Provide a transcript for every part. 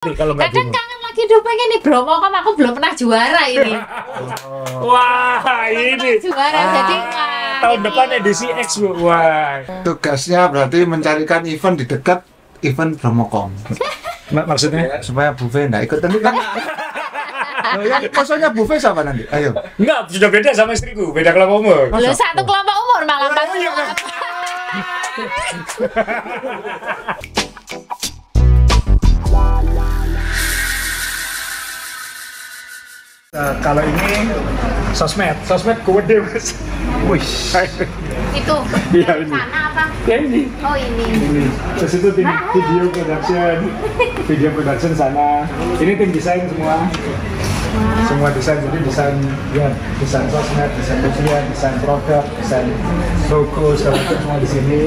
Kalau nggak kadang kangen lagi udah pengen nih Bromo, aku belum pernah juara ini. Wah, ini Juara jadi tahun depan edisi X, Bu. Wah. Tugasnya berarti mencarikan event di dekat event Bromocom. Maksudnya? Supaya buffet nggak ikut nanti kan. Loh, yang maksudnya buffet siapa nanti? Ayo. Enggak, sudah beda sama istriku, beda kelompok umur. Lo satu kelompok umur malah Pak. Kalau ini sosmed gede, Mas. Wih. Itu Iya, dari ini. sana apa? Ya ini. Oh ini. Terus itu tim video production sana. Ini tim desain semua. Semua desain, jadi desain sosmed, desain media, desain produk, desain logo, segala macam semua di sini.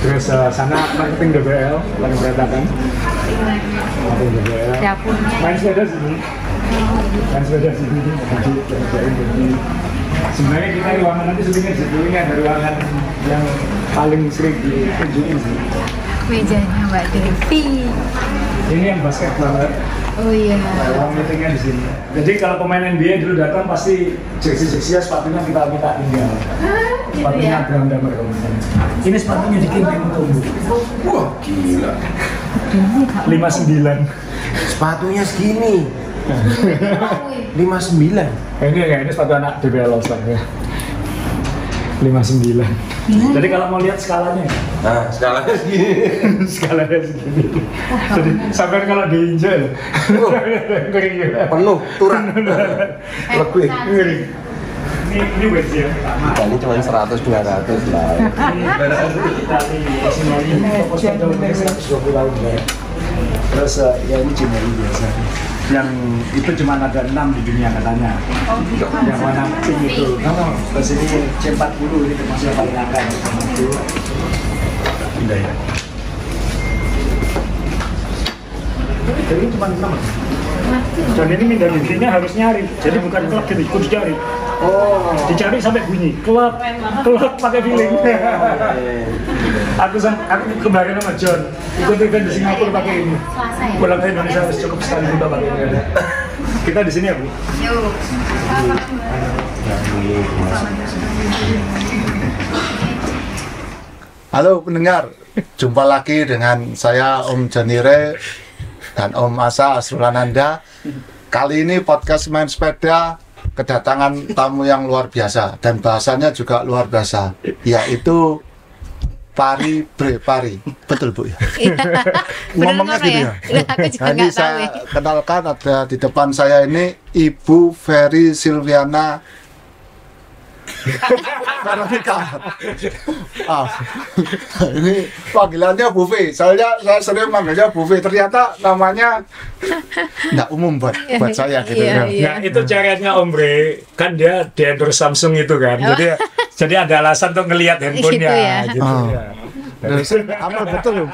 Terus sana marketing DBL, paling berantakan. Marketing DBL. Dapurnya. Main sepeda sini. Jadi sebenarnya kita ruangan nanti syutingnya judulnya ada ruangan yang paling sering dikunjungi sih. Mejanya Mbak Devi. Ini yang basket banget. Oh iya. Ruang meetingnya di sini. Jadi kalau pemain NBA dulu datang pasti jersey-jersey sepatunya kita minta tinggal. Sepatunya Abraham Damar. Ini sepatunya dikirim untuk wah gila. 59. Sepatunya segini 59. Ini sepatu anak DBL All Star ya. 59. Jadi kalau mau lihat skalanya, Nah, skalanya segini. skalanya segini. Jadi sampai kalau diinjak, ngeri ya. Penuh, turun. Lebih. Ngeri. Ini weight ya. Kali cuma 100 200 lah. Terus ya ini Cimeri biasa. Yang itu cuma ada 6 di dunia katanya. Yang warna pink itu. Terus ini C40 ini termasuk yang paling langka. Itu indah ya. Jadi cuma 6. Dan ini minta dirinya harus nyari. Jadi bukan klak gitu, kudu cari. Oh, dicari sampai bunyi. Klak pakai feeling. Aku kemarin sama John ikut event di Singapura pakai ini. Pulang ke Indonesia harus cukup sekali juga pakai ini. Kita di sini ya, Bu. Yuk. Halo pendengar, jumpa lagi dengan saya Om Janire dan Om Asa Asrulananda. Kali ini podcast main sepeda kedatangan tamu yang luar biasa dan bahasanya juga luar biasa, yaitu Pari Bre Pari. Betul Bu ya? Ngomongnya gitu ya? Aku juga Nah, ini nggak tahu ya. saya kenalkan, ada di depan saya ini Ibu Ferry Silviana Veronica. Ini panggilannya Bu V. Saya sering manggilnya Bu V. Ternyata namanya nggak umum buat saya gitu ya. Iya. Nah, itu caranya Om Bre, kan dia di endorse Samsung itu kan. Jadi ada alasan untuk ngelihat handphonenya Gitu ya. gitu Oh. ya. Terus amal betul loh.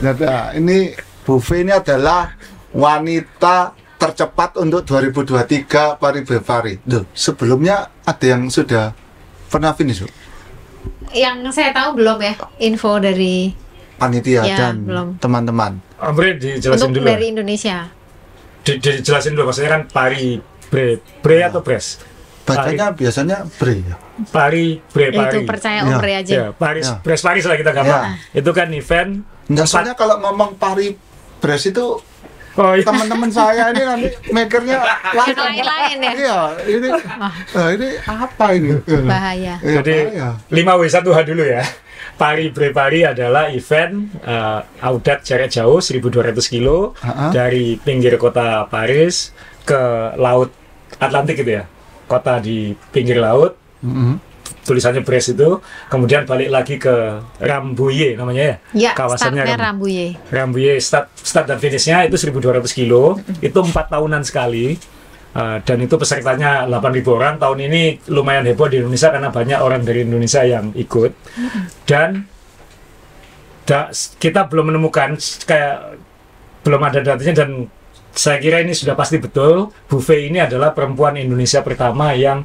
Nah, ini Bu V ini adalah wanita tercepat untuk 2023 Pari Bre Pari. Duh, sebelumnya ada yang sudah pernah finish, Bu? Yang saya tahu belum ya info dari Panitia Ya, dan belum. teman-teman. Om Bre dijelasin untuk dulu. dari Indonesia. Dijelasin dulu, maksudnya kan Pari Bre atau Bres? Bacanya biasanya Bre ya. Pari Bre Pari. Itu percaya Ya. Om Bre aja. Ya, Paris, Ya. Paris lah kita gampang. Itu kan event. Nah, soalnya kalau ngomong Pari Bres itu Oh iya. teman-teman saya ini nanti makernya Yang lain-lain ya. Iya, ini apa ini? Bahaya. Iya, Jadi bahaya. 5W1H dulu ya. Pari Bre Pari adalah event Audat jarak jauh 1.200 kilo dari pinggir kota Paris ke laut Atlantik gitu ya. Kota di pinggir laut. Tulisannya Brest itu, kemudian balik lagi ke Rambouillet namanya ya. Ya, Kawasannya startnya Rambouillet. Rambouillet start dan finishnya itu 1.200 kilo. Itu 4 tahunan sekali. Dan itu pesertanya 8.000 orang. Tahun ini lumayan heboh di Indonesia karena banyak orang dari Indonesia yang ikut. Dan kita belum menemukan, belum ada datanya, dan saya kira ini sudah pasti betul. Bu V ini adalah perempuan Indonesia pertama yang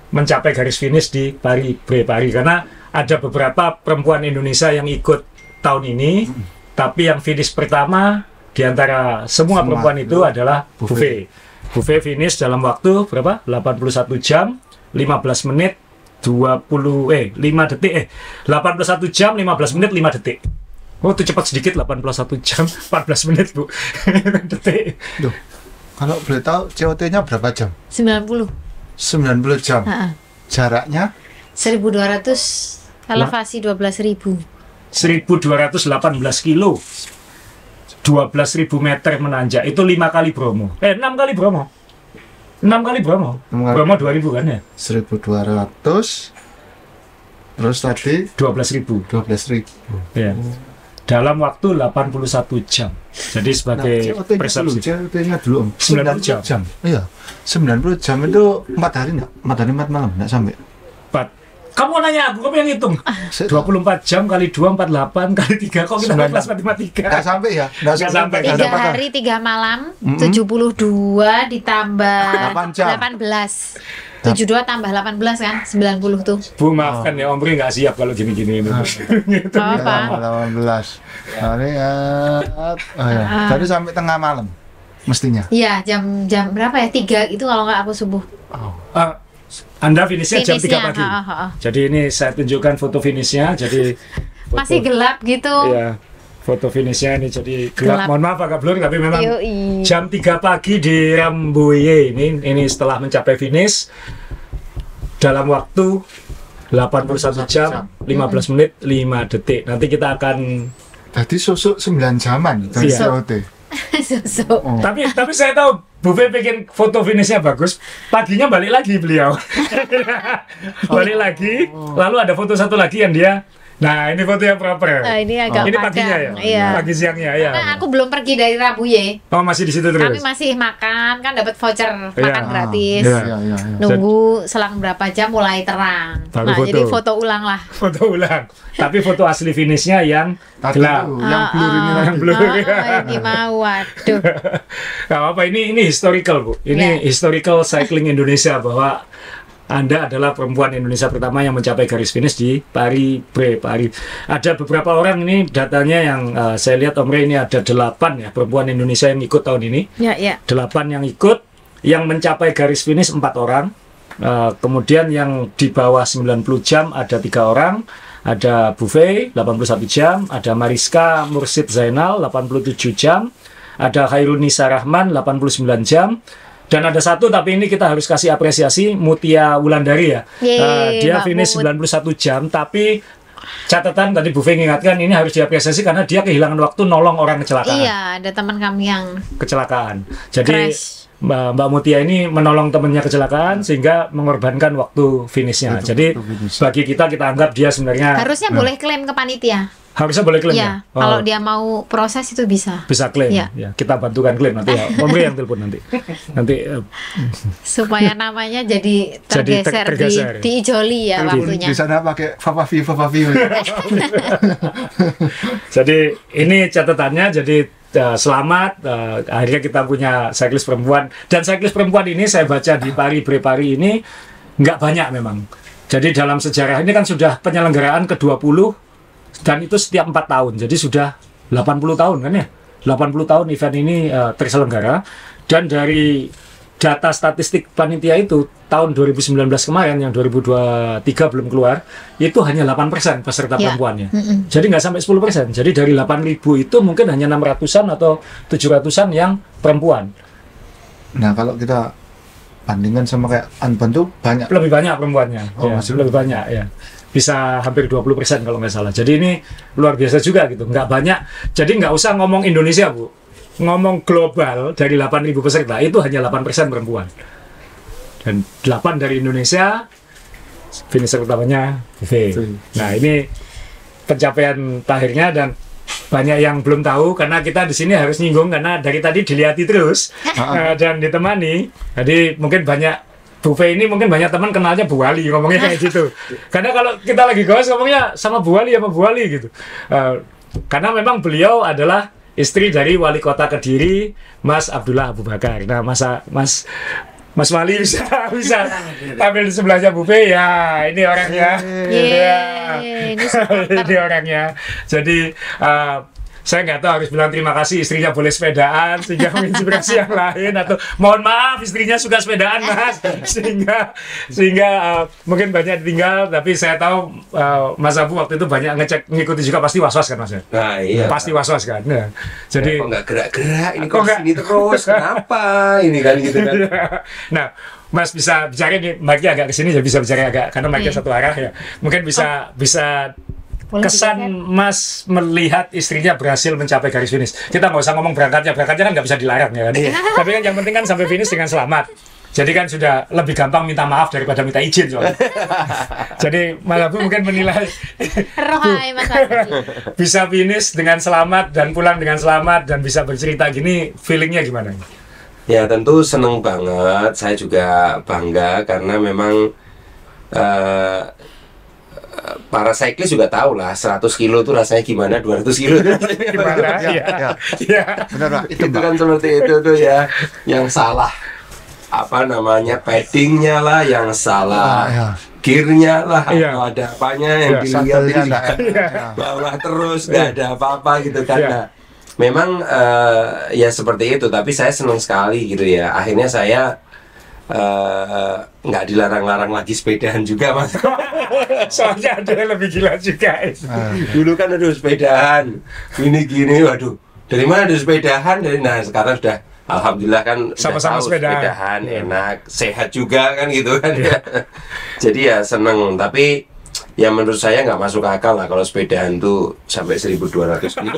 mencapai garis finish di Pari Bre Pari, karena ada beberapa perempuan Indonesia yang ikut tahun ini, tapi yang finish pertama di antara semua perempuan itu adalah Buffet. Buffet finish dalam waktu berapa? 81 jam, 15 menit, 5 detik 81 jam, 15 menit, 5 detik. Oh, itu cepat sedikit, 81 jam, 14 menit, Bu. Detik. Duh, kalau boleh tahu COT-nya berapa jam? 90. 90 jam. Jaraknya 1200 elevasi 12.000. 1218 kilo. 12.000 meter menanjak. Itu 5 kali Bromo. 6 kali Bromo. 6 kali Bromo. Bromo 2000 kan ya? 1200. Terus tadi 12.000. 12.000. Ya. Dalam waktu 81 jam. Jadi sebagai persepsi. COT-nya dulu Om. 90 jam. Iya. 90 jam itu 4 hari enggak? 4 hari 4 malam enggak sampai. Kamu nanya aku, kamu yang hitung. 24 jam kali 2, 48 kali 3. Kok kita kelas matematika? Enggak sampai ya? Nggak sampai. 3 hari 3 malam, 72 ditambah 8 jam. 18. 72 tambah 18 kan, 90 tuh. Bu, maafkan ya, Om Pri nggak siap kalau gini-gini ini. Gak apa. 18. Hari Tadi sampai tengah malam mestinya. Iya, jam berapa ya? 3 itu kalau nggak aku subuh. Anda finishnya jam 3 pagi. Ha. Jadi ini saya tunjukkan foto finishnya. Jadi Masih gelap gitu. Iya, foto finishnya ini jadi gelap. Mohon maaf agak blur, tapi memang Yoi. jam 3 pagi di Rambouillet ini setelah mencapai finish dalam waktu 81 jam, 15 menit, 5 detik. Nanti kita akan Tadi susuk 9 jaman dari Iya. COT. Susu. tapi saya tahu Buffet bikin foto finishnya bagus. Paginya balik lagi beliau. Balik lagi, lalu ada foto satu lagi yang dia. Nah, ini foto yang proper. Ini agak Ini padang. paginya ya? Iya. Pagi siangnya ya. Nah, aku belum pergi dari Rambouillet. Oh, masih di situ terus. Kami masih makan, kan dapat voucher makan Iya. gratis. Iya. Iya. Nunggu selang berapa jam mulai terang. Baru Nah, foto. jadi foto ulang lah. Foto ulang. Tapi foto asli finishnya yang Tadi gelap. tuh, yang blur ini Yang blur. Ini mau, waduh. Gak apa-apa, ini historical, Bu. Ini Ya. historical cycling Indonesia, bahwa Anda adalah perempuan Indonesia pertama yang mencapai garis finish di Paris. Ada beberapa orang ini datanya yang saya lihat, Om Rey, ini ada 8 ya perempuan Indonesia yang ikut tahun ini. Ya. 8 yang ikut, yang mencapai garis finish 4 orang. Kemudian yang di bawah 90 jam ada 3 orang. Ada Buffet 81 jam, ada Mariska Mursid Zainal 87 jam, ada Khairunisa Rahman 89 jam. Dan ada satu, tapi ini kita harus kasih apresiasi, Mutia Wulandari ya. Yeay, Dia Mbak finish Mut. 91 jam, tapi catatan tadi Buffet mengingatkan ini harus diapresiasi karena dia kehilangan waktu nolong orang kecelakaan. Iya, ada teman kami yang Kecelakaan. Jadi crash. Mbak Mutia ini menolong temannya kecelakaan sehingga mengorbankan waktu finishnya. Jadi bagi kita anggap dia sebenarnya Harusnya boleh klaim ke panitia. harusnya boleh klaim Iya, ya. Oh, kalau dia mau proses itu bisa. bisa klaim. Iya. Ya, kita bantukan klaim nanti ya. Om Rey yang telepon nanti. Nanti Supaya namanya jadi tergeser, tergeser. di ijoli ya waktunya. Di sana pakai Papa View. jadi ini catatannya. Jadi selamat, akhirnya kita punya cyclist perempuan, dan cyclist perempuan ini saya baca di Paris ini nggak banyak memang. Jadi dalam sejarah ini kan sudah penyelenggaraan ke-20 dan itu setiap 4 tahun, jadi sudah 80 tahun kan ya, 80 tahun event ini terselenggara. Dan dari data statistik panitia itu tahun 2019 kemarin, yang 2023 belum keluar, itu hanya 8% peserta Ya. perempuannya. Jadi nggak sampai 10%. Jadi dari 8.000 itu mungkin hanya 600-an atau 700-an yang perempuan. Nah, kalau kita bandingkan sama kayak Unbound tuh banyak. Lebih banyak perempuannya. Oh, Ya, masih lebih banyak ya. Bisa hampir 20% kalau nggak salah. Jadi ini luar biasa juga gitu. Nggak banyak. Jadi nggak usah ngomong Indonesia, Bu. Ngomong global dari 8.000 peserta itu hanya 8% perempuan. Dan 8 dari Indonesia, finisher utamanya Buffet. Nah, ini pencapaian akhirnya, dan banyak yang belum tahu karena kita di sini harus nyinggung karena dari tadi dilihati terus dan ditemani. Jadi mungkin banyak Buffet ini, mungkin banyak teman kenalnya Bu Wali, ngomongnya kayak gitu. Karena kalau kita lagi goes ngomongnya sama Bu Wali gitu. Karena memang beliau adalah istri dari Wali Kota Kediri, Mas Abdullah Abu Bakar. Nah, Mas Mas Wali bisa tampil di sebelahnya Bu Fe ya, ini orangnya. Yeay, ini supporter. Ini orangnya. Jadi saya nggak tahu harus bilang terima kasih istrinya boleh sepedaan sehingga menginspirasi yang lain, atau mohon maaf istrinya suka sepedaan Mas sehingga mungkin banyak ditinggal. Tapi saya tahu Mas Abu waktu itu banyak ngikuti juga, pasti was-was kan Mas? Nah iya. Pasti was-was kan. Nah, jadi kok nggak gerak-gerak ini, kok kok nggak- sini terus, kenapa ini kan gitu kan. Nah, Mas bisa bicara nih, mic-nya agak kesini ya, bisa bicara agak karena mic-nya Iya. satu arah ya. Mungkin bisa Boleh kesan digeser? Mas melihat istrinya berhasil mencapai garis finish. Kita nggak usah ngomong berangkatnya kan nggak bisa dilarang ya kan. Tapi kan yang penting kan sampai finish dengan selamat. Jadi kan sudah lebih gampang minta maaf daripada minta izin soalnya. Jadi Mas Abu mungkin menilai Rohai Mas Adi. bisa finish dengan selamat dan pulang dengan selamat dan bisa bercerita gini, feelingnya gimana? Ya tentu seneng banget, saya juga bangga karena memang para cyclist juga tahu lah 100 kilo itu rasanya gimana, 200 kilo itu rasanya Gimana? Ya, Iya. ya. Iya. Benar Pak, itu itu Pak. kan seperti itu tuh ya, yang salah apa namanya paddingnya lah, yang salah Ya. gearnya lah, Iya. atau ada apanya yang Iya, dilihat Satelnya ini enggak enak. Ya. bawah terus nggak ada apa-apa gitu kan. Iya. Nah, memang ya seperti itu, tapi saya senang sekali gitu ya, akhirnya saya nggak dilarang-larang lagi sepedahan juga Mas. Soalnya ada yang lebih gila juga. Dulu kan aduh sepedahan gini waduh, dari mana ada sepedahan, nah sekarang sudah alhamdulillah kan udah Sama-sama tahu sepedahan. Iya. enak, sehat juga kan gitu kan ya. Jadi ya seneng, tapi ya menurut saya nggak masuk akal lah kalau sepedahan tuh sampai 1.200 kilo.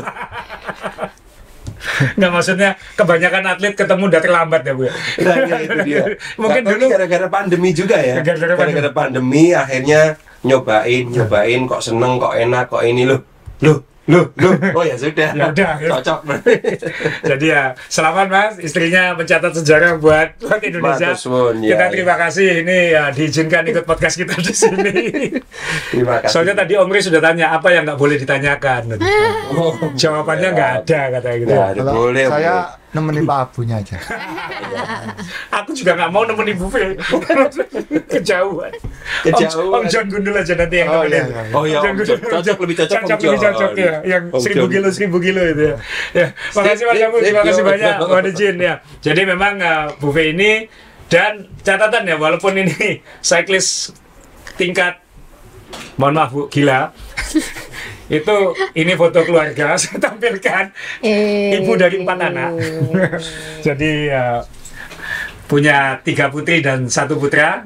Nggak, maksudnya kebanyakan atlet ketemu udah terlambat ya Bu ya? Nah, ya, itu dia. Mungkin Nggak tahu dulu ini gara-gara pandemi juga ya. Gara-gara Pandemi akhirnya nyobain kok seneng, kok enak, kok ini loh. Oh ya sudah. Ya udah, ya. Cocok. jadi ya selamat Mas, istrinya mencatat sejarah buat Indonesia. Matur suwun, ya, Kita ya. terima kasih ini ya diizinkan ikut podcast kita di sini. Terima kasih. Soalnya tadi Om Ri sudah tanya apa yang nggak boleh ditanyakan. Oh, Jawabannya nggak ada katanya gitu. Nggak ada. Kalau Boleh, saya nemenin Pak Abunya aja. Aku juga nggak mau nemenin Bu Fe. Kejauhan. Kejauhan. Om John Gundul aja nanti yang Oh, nemenin. iya, iya. Oh ya, Om John Gundul. cocok, lebih cocok Om lebih cocok John. ya. Yang Om 1000 John. kilo itu ya. Ya, makasih Mas Abu, terima kasih Sip, banyak. yuk. Mohon izin ya. Jadi memang Bu Fe ini, dan catatan ya, walaupun ini cyclist tingkat, mohon maaf Bu, gila. Ini foto keluarga saya tampilkan. Ibu dari 4 anak. Jadi punya 3 putri dan 1 putra.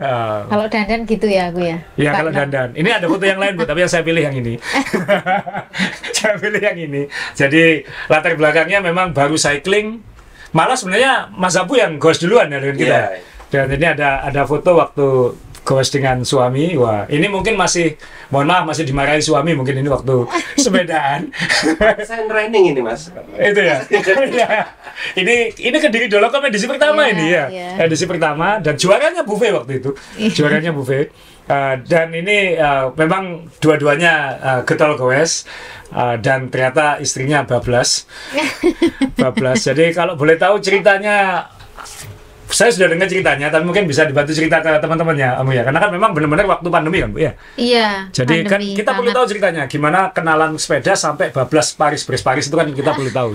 Kalau dandan gitu ya aku ya. Ya Pak, kalau dandan. Ini ada foto yang lain Bu, tapi yang saya pilih yang ini. Saya pilih yang ini. Jadi latar belakangnya memang baru cycling. Malah sebenarnya Mas Abu yang goes duluan ya dengan kita. Iya. Dan ini ada foto waktu goes dengan suami. Wah, ini mungkin masih, mohon maaf, masih dimarahi suami mungkin ini waktu sepedaan. Saya training ini Mas. Itu ya. Iya. Ini Kediri Dolokam edisi pertama Iya, ini ya. iya. Edisi pertama dan juaranya Bu Fe waktu itu. Juaranya Bu Fe. Dan ini memang dua-duanya getol goes, dan ternyata istrinya bablas. Jadi kalau boleh tahu ceritanya, saya sudah dengar ceritanya, tapi mungkin bisa dibantu cerita ke teman-temannya, Om ya. Karena kan memang benar-benar waktu pandemi kan, Bu ya. Iya. Jadi kan pandemi kita perlu banget. tahu ceritanya gimana kenalan sepeda sampai bablas Paris itu kan kita perlu tahu.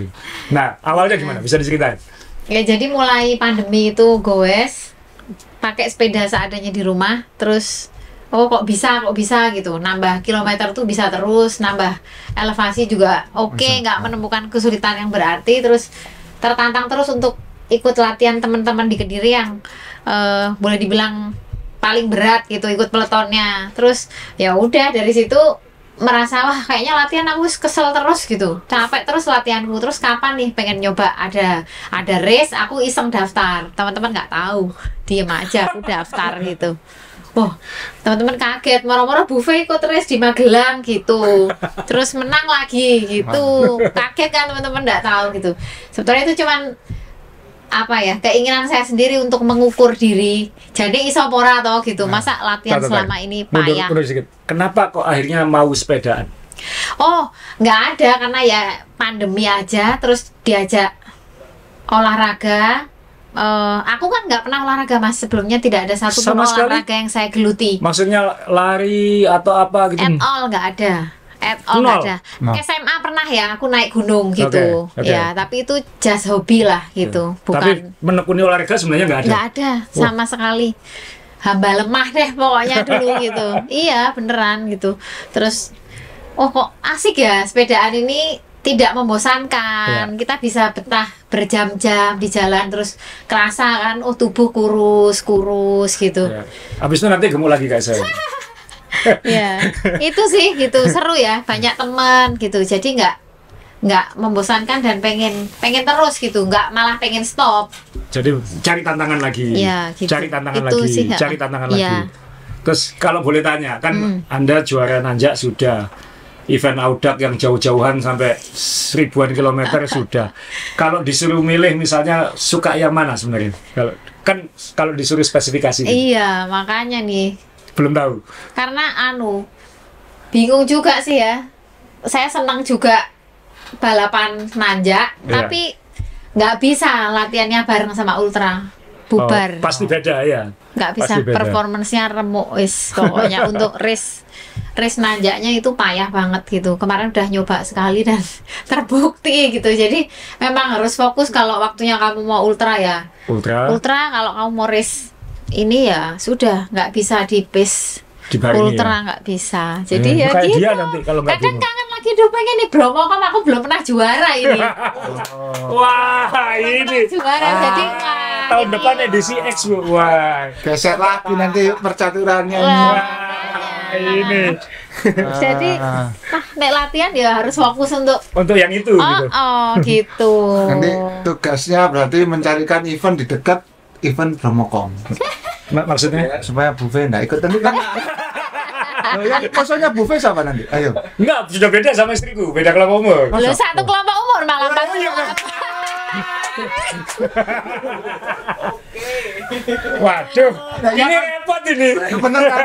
Nah, awalnya gimana? Bisa diceritain? Ya jadi mulai pandemi itu goes, pakai sepeda seadanya di rumah, terus kok bisa gitu, nambah kilometer tuh bisa terus, nambah elevasi juga oke, nggak menemukan kesulitan yang berarti, terus tertantang terus untuk ikut latihan teman-teman di Kediri yang boleh dibilang paling berat gitu, ikut peletonnya. Terus ya udah dari situ merasa wah kayaknya latihan aku kesel terus gitu, capek terus latihanku, terus kapan nih pengen nyoba ada race, aku iseng daftar, teman-teman nggak tahu, diem aja aku daftar gitu. Wah, teman-teman kaget, moro-moro Bu Fe ikut race di Magelang gitu, terus menang lagi gitu, kaget kan teman-teman, nggak tahu gitu. Sebetulnya itu cuman apa ya, keinginan saya sendiri untuk mengukur diri, jadi isopora atau gitu, masa latihan selama ini payah. Mundur sedikit. Kenapa kok akhirnya mau sepedaan? Oh, nggak ada, karena ya pandemi aja, terus diajak olahraga, aku kan nggak pernah olahraga Mas, sebelumnya tidak ada satu pun Sama sekali? olahraga yang saya geluti. Maksudnya lari atau apa gitu? At all nggak ada. At all Nol? nggak ada. Nol. SMA pernah ya, aku naik gunung gitu. Oke. Ya, tapi itu just hobi lah gitu, Tapi bukan menekuni olahraga sebenarnya nggak ada. nggak ada sama sekali. Hamba lemah deh pokoknya dulu gitu. Iya beneran gitu. Terus, oh kok asik ya sepedaan ini, tidak membosankan. Ya. Kita bisa betah berjam-jam di jalan, terus kerasa kan, oh tubuh kurus gitu. Ya. Habis itu nanti gemuk lagi kayak saya. Ya, itu sih gitu, seru ya, banyak teman gitu. Jadi nggak membosankan dan pengen terus gitu, nggak malah pengen stop. Jadi cari tantangan lagi. Ya, gitu. Cari tantangan Itu lagi. sih, Cari tantangan ya. lagi. Terus kalau boleh tanya, kan Anda juara nanjak sudah, event audak yang jauh-jauhan sampai ribuan kilometer sudah. Kalau disuruh milih misalnya suka yang mana sebenarnya? Kalau disuruh spesifikasi. Iya, makanya nih, Belum tahu. karena bingung juga sih ya. Saya senang juga balapan nanjak, Iya. tapi nggak bisa latihannya bareng sama ultra, bubar. Oh, pasti beda ya. Nggak bisa, pasti beda. performance-nya remuk wis pokoknya. Untuk race nanjaknya itu payah banget gitu. Kemarin udah nyoba sekali dan terbukti gitu. Jadi memang harus fokus kalau waktunya kamu mau ultra ya. Ultra Kalau kamu mau race ini ya sudah, nggak bisa di pace dibarengi ultra, ya. nggak bisa. Jadi ya kayak gitu. dia nanti kalau nggak Kadang bingung. kangen lagi dong, pengen nih Bromo, aku belum pernah juara ini. Wah, ini Juara jadi wah, tahun ini. depan edisi X, Bu. Wah. Gesek lagi nanti percaturannya ini. Wah, Ini jadi nek latihan ya harus fokus untuk untuk yang itu gitu. gitu. Nanti tugasnya berarti mencarikan event di dekat event Bromocom Maksudnya? supaya buffet nggak ikut nanti kan. Loh, yang maksudnya buffet siapa nanti? Ayo. Enggak, sudah beda sama istriku, beda kelompok umur. Lo satu kelompok umur malah pas. Waduh, ini repot ini. Bener kan?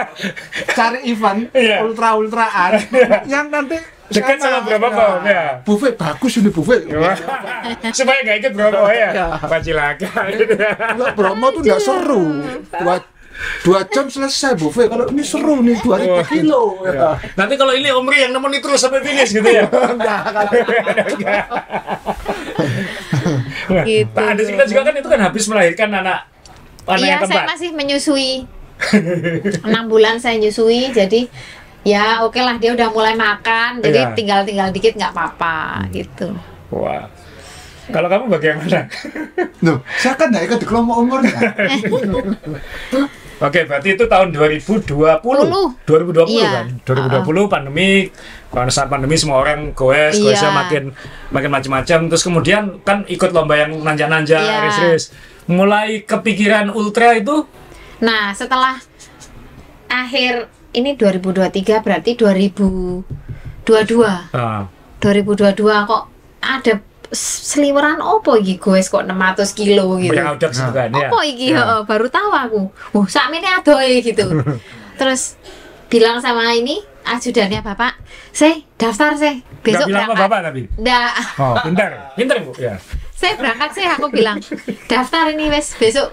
Cari event Iya. ultraan yang nanti Dekat sama Bromocom, ya. Buffet bagus ini buffet. Wah, supaya nggak ikut Bromo ya. Ya. Pacilaka. Kalau Bromo tuh nggak seru. Dua jam selesai buffet. Kalau ini seru nih 2000 kilo. Ya. Nanti kalau ini Omri yang nemeni terus sampai finish gitu ya. Enggak, Nah, Gitu. Pak Ades kita juga kan itu kan habis melahirkan anak Iya, yang saya keempat. masih menyusui. 6 bulan saya nyusui, jadi ya oke lah, dia udah mulai makan, jadi Iya. tinggal dikit nggak apa-apa gitu. Wah. Kalau kamu bagaimana? Loh, saya kan nggak ikut di kelompok umurnya. Oke, berarti itu tahun 2020. 2020 Iya. kan. 2020 pandemi. Pada saat pandemi semua orang goesnya Iya. makin macam-macam. Terus kemudian kan ikut lomba yang nanjak-nanjak, Iya. race-race. Mulai kepikiran ultra itu Nah, setelah akhir ini 2023 berarti 2022. 2022 kok ada seliweran opo iki goes kok 600 kilo gitu. yang audak gitu kan ya. Apa iki? Ya. Heeh, baru tahu aku. Sakmene adoh gitu. Terus bilang sama ini ajudannya Bapak, "Saya daftar saya. Nggak Besok bilang sama berangkat." bapak tapi. Nggak. Oh, pintar Bu ya. Saya berangkat sih, aku bilang daftar ini wes besok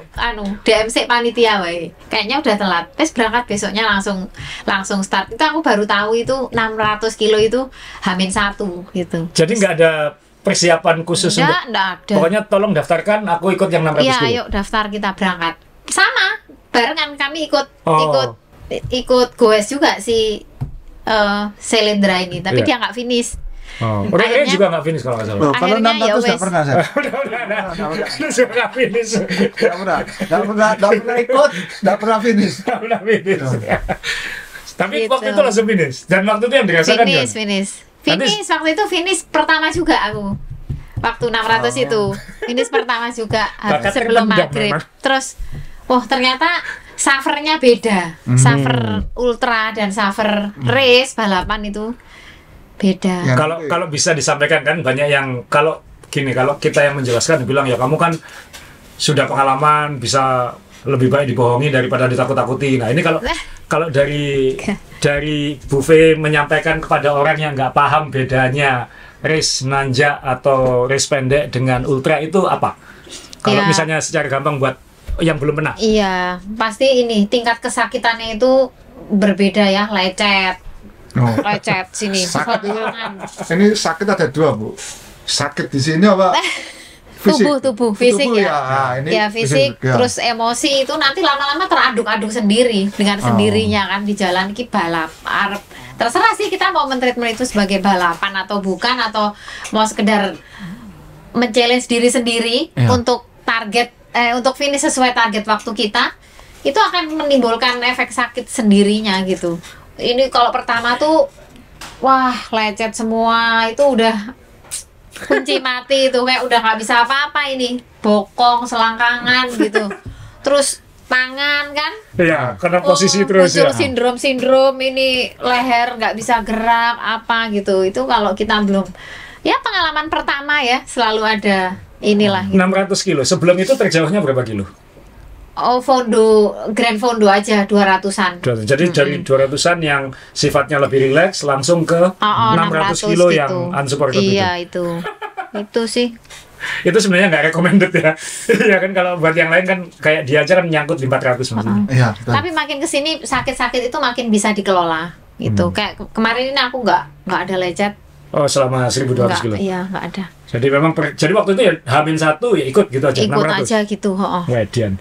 DMC panitia wae. Kayaknya udah telat. Wes berangkat besoknya langsung start. Itu aku baru tahu itu 600 kilo itu H-1 gitu. Jadi nggak ada persiapan khusus untuk Nggak ada. pokoknya tolong daftarkan, aku ikut yang 600 Iya, kilo. ayo daftar, kita berangkat. Sama, barengan kami ikut Oh. ikut goes juga si Selendra ini, tapi Iya. dia nggak finish. Oh. Akhirnya- juga nggak finish kalau nggak salah. Loh, kalau Akhirnya ya 600 nggak wes. pernah saya. Nggak finish. Nggak pernah finish. Nggak pernah finish. Tapi Gitu. waktu itu langsung finish. Dan waktu itu yang dirasakan Finish, gimana? finish. Nanti- Finish waktu itu finish pertama juga aku. Waktu 600 itu. Finish pertama juga Bakatnya sebelum tendang maghrib. memang. Terus ternyata suffernya beda. Suffer ultra dan suffer race balapan itu beda. Ya. Kalau bisa disampaikan kan banyak yang kalau kita yang menjelaskan bilang ya kamu kan sudah pengalaman bisa lebih baik dibohongi daripada ditakut-takuti. Nah ini kalau dari Buffet menyampaikan kepada orang yang nggak paham bedanya race nanjak atau race pendek dengan ultra itu apa? Kalau Iya. misalnya secara gampang buat yang belum pernah. Iya, pasti ini tingkat kesakitannya itu berbeda ya, lecet, Oh. lecet sini, Sakit itu. tangan. Ini sakit ada dua, Bu. Sakit di sini apa? Tubuh fisik Tubuh ya. Nah, ini Ya fisik, ya. terus emosi itu nanti lama-lama teraduk-aduk sendiri dengan sendirinya kan di jalan ki balap. Terserah sih kita mau men-treatment itu sebagai balapan atau bukan, atau mau sekedar men-challenge diri sendiri Ya. untuk untuk finish sesuai target waktu kita, itu akan menimbulkan efek sakit sendirinya gitu. Ini kalau pertama tuh wah lecet semua, itu udah kunci mati itu, kayak udah nggak bisa apa-apa ini, bokong selangkangan gitu, terus tangan kan Iya, karena posisi terus muncul ya. sindrom ini leher nggak bisa gerak apa gitu. Itu kalau kita belum, ya pengalaman pertama ya selalu ada inilah gitu. 600 kilo. Sebelum itu terjauhnya berapa kilo? Oh, Grand Fondo aja 200-an. Jadi dari 200-an yang sifatnya lebih rileks langsung ke Oh, 600 kilo gitu. yang unsupported Iya itu sih. itu sebenarnya nggak recommended ya. Ya kan, kalau buat yang lain kan kayak dia aja kan nyangkut di 400 maksudnya. Iya, betul. Tapi makin kesini sakit-sakit itu makin bisa dikelola gitu. Kayak kemarin ini aku nggak ada lecet. Oh, selama 1200 kilo. Iya nggak ada. Jadi memang jadi waktu itu ya H-1 ya ikut gitu aja, Ikut 600. aja gitu. Wedian.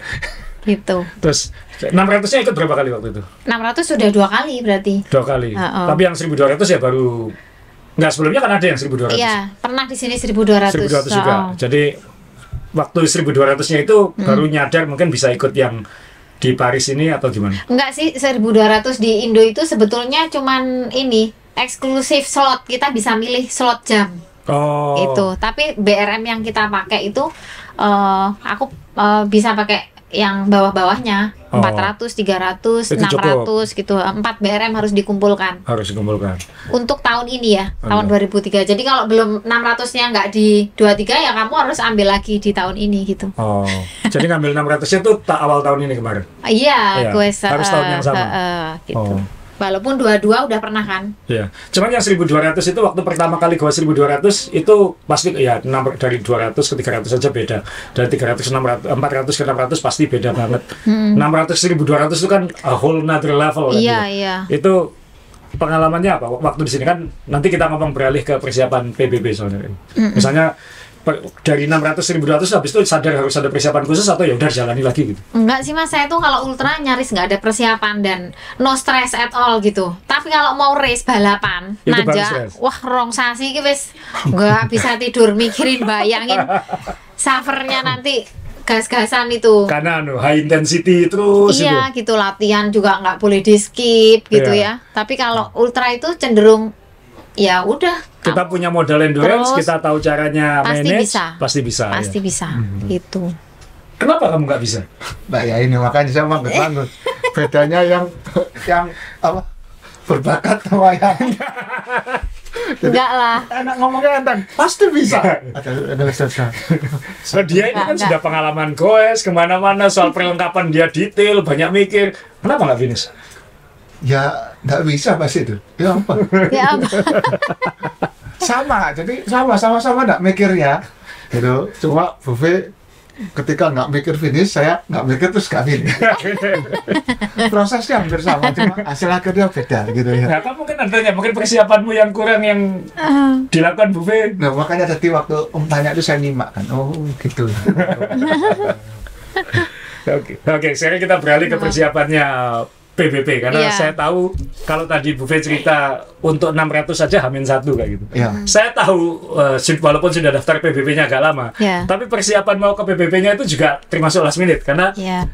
Gitu. Terus 600-nya ikut berapa kali waktu itu? 600 sudah 2 kali berarti. 2 kali. Oh. Tapi yang 1200 ya baru. Enggak, sebelumnya kan ada yang 1200. Iya, pernah di sini 1200. 1200 juga. Jadi waktu 1200-nya itu baru nyadar mungkin bisa ikut yang di Paris ini atau gimana? Enggak sih, 1200 di Indo itu sebetulnya cuman ini eksklusif slot, kita bisa milih slot jam. Oh. Itu. Tapi BRM yang kita pakai itu aku bisa pakai yang bawah-bawahnya, Oh. 400, 300, Itu 600 gitu. 4 BRM harus dikumpulkan. Harus dikumpulkan. Untuk tahun ini ya, Oh, tahun iya. 2003. Jadi kalau belum 600-nya nggak di 23 ya kamu harus ambil lagi di tahun ini gitu. Oh. Jadi ngambil 600-nya tuh awal tahun ini kemarin. Iya, Iya, gue harus tahun yang sama. gitu. Oh. Walaupun 22 udah pernah kan? Iya. Cuman yang 1200 itu waktu pertama kali gua 1200 itu pasti ya dari 200 ke 300 aja beda. Dari 300 ke 600, 400 ke 600 pasti beda banget. 600 1200 itu kan a whole another level kan, Iya, gitu. iya. Itu pengalamannya apa? Waktu di sini kan nanti kita ngomong beralih ke persiapan PBB soalnya. Misalnya dari 600 1200 habis itu sadar harus ada persiapan khusus atau ya udah jalani lagi gitu. Enggak sih mas, saya tuh kalau ultra nyaris nggak ada persiapan dan no stress at all gitu. Tapi kalau mau race balapan, Itu baru naja, stress. wah rong sasi ki wis nggak bisa tidur mikirin, bayangin suffernya nanti gas-gasan itu. Karena high intensity terus Iya itu. gitu, latihan juga nggak boleh di skip gitu Iya. ya. Tapi kalau ultra itu cenderung ya udah Kita punya modal endurance, Terus, kita tahu caranya pasti manage, bisa. pasti bisa. pasti ya. bisa gitu. Kenapa kamu nggak bisa? Nah ya ini makanya saya manggut-manggut. Bedanya yang apa berbakat sama yang Enggak lah. enak ngomongnya enteng pasti bisa. Ada. So, dia ini kan Enggak. sudah pengalaman goes kemana-mana, soal perlengkapan dia detail, banyak mikir. Kenapa nggak finish? Ya nggak bisa pas itu. Ya apa? Ya apa? Jadi sama-sama nggak mikirnya. Gitu. Cuma Buffet ketika nggak mikir finish, saya nggak mikir terus nggak finish. Prosesnya hampir sama, cuma hasil akhirnya beda gitu ya. Nah, kamu kan adanya, mungkin persiapanmu yang kurang yang dilakukan Buffet. Nah makanya tadi waktu Om tanya itu saya nyimak kan. Oh gitu. Oke, sekarang kita beralih ke persiapannya PBB karena Iya. saya tahu kalau tadi Buffet cerita untuk 600 saja H-1 kayak gitu. Ya. Saya tahu walaupun sudah daftar PBB-nya agak lama, Iya. tapi persiapan mau ke PBB-nya itu juga termasuk last minute karena Ya.